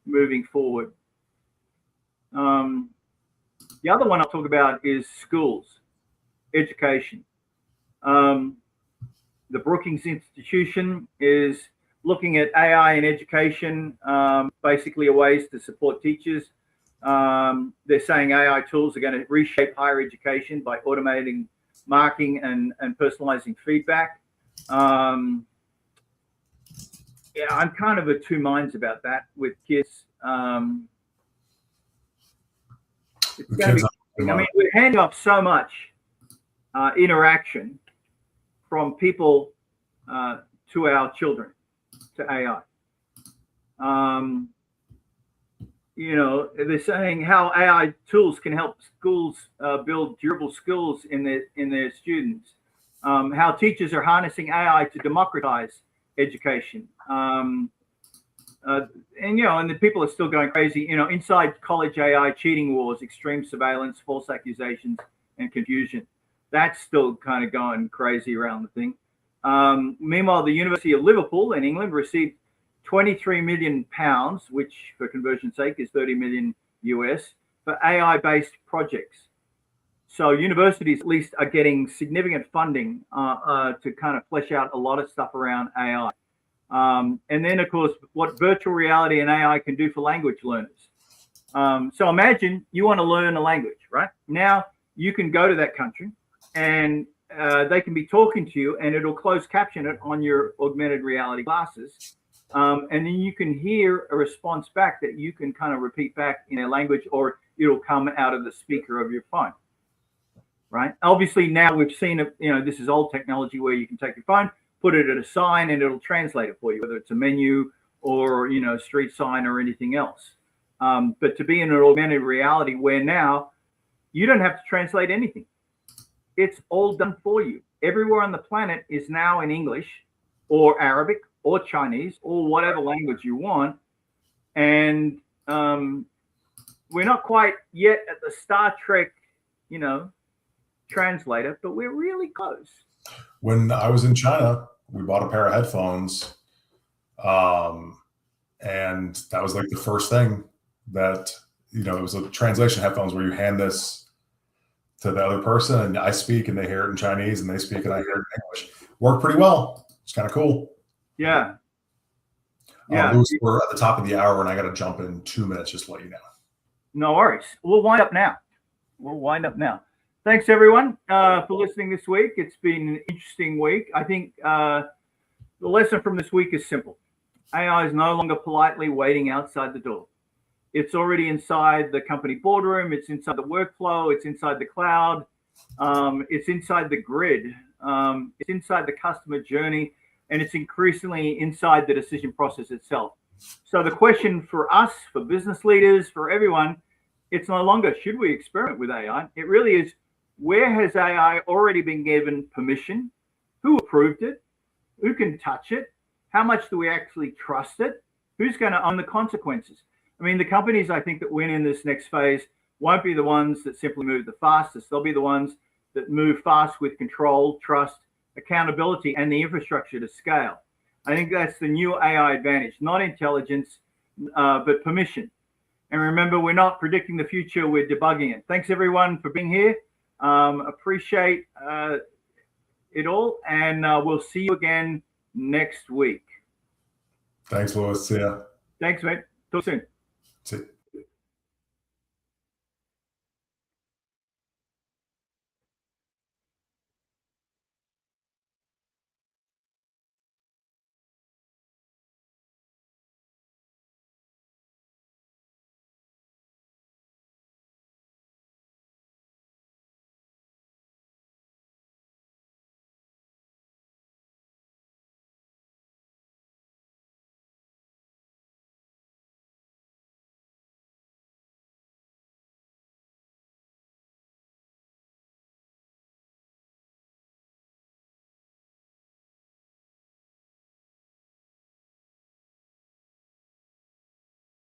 moving forward. The other one I'll talk about is schools, education. The Brookings Institution is looking at AI in education, basically ways to support teachers. They're saying AI tools are going to reshape higher education by automating marking and personalizing feedback. I'm kind of of two minds about that with kids. It's going to be, we're handing off so much interaction from people to our children, to AI. They're saying how AI tools can help schools build durable skills in their students. How teachers are harnessing AI to democratize education. And the people are still going crazy. Inside college AI, cheating wars, extreme surveillance, false accusations, and confusion. That's still kind of going crazy around the thing. Meanwhile, the University of Liverpool in England received £23 million, which for conversion's sake is 30 million US, for AI-based projects. So universities at least are getting significant funding to kind of flesh out a lot of stuff around AI. And then, of course, what virtual reality and AI can do for language learners. So imagine you want to learn a language, right? Now you can go to that country and they can be talking to you and it'll close caption it on your augmented reality glasses. And then you can hear a response back that you can kind of repeat back in a language, or it'll come out of the speaker of your phone, right? Obviously, now we've seen, this is old technology where you can take your phone, put it at a sign, and it'll translate it for you, whether it's a menu or, a street sign or anything else. But to be in an augmented reality where now you don't have to translate anything. It's all done for you. Everywhere on the planet is now in English or Arabic or Chinese or whatever language you want. And we're not quite yet at the Star Trek, translator, but we're really close. When I was in China, we bought a pair of headphones. And that was like the first thing that, it was a translation headphones where you hand this to the other person and I speak and they hear it in Chinese and they speak and I hear it in English. Worked pretty well. It's kind of cool. Yeah. Louis, we're at the top of the hour and I got to jump in 2 minutes, just to let you know. No worries. We'll wind up now. Thanks, everyone, for listening this week. It's been an interesting week. I think the lesson from this week is simple. AI is no longer politely waiting outside the door. It's already inside the company boardroom. It's inside the workflow. It's inside the cloud. It's inside the grid. It's inside the customer journey. And it's increasingly inside the decision process itself. So the question for us, for business leaders, for everyone, it's no longer, should we experiment with AI? It really is, where has AI already been given permission? Who approved it? Who can touch it? How much do we actually trust it? Who's going to own the consequences? I mean, the companies, I think, that win in this next phase won't be the ones that simply move the fastest. They'll be the ones that move fast with control, trust, accountability, and the infrastructure to scale. I think that's the new AI advantage, not intelligence, but permission. And remember, we're not predicting the future, we're debugging it. Thanks, everyone, for being here. Appreciate it all, and we'll see you again next week. Thanks, Louis. See ya. Thanks, mate. Talk soon. See ya.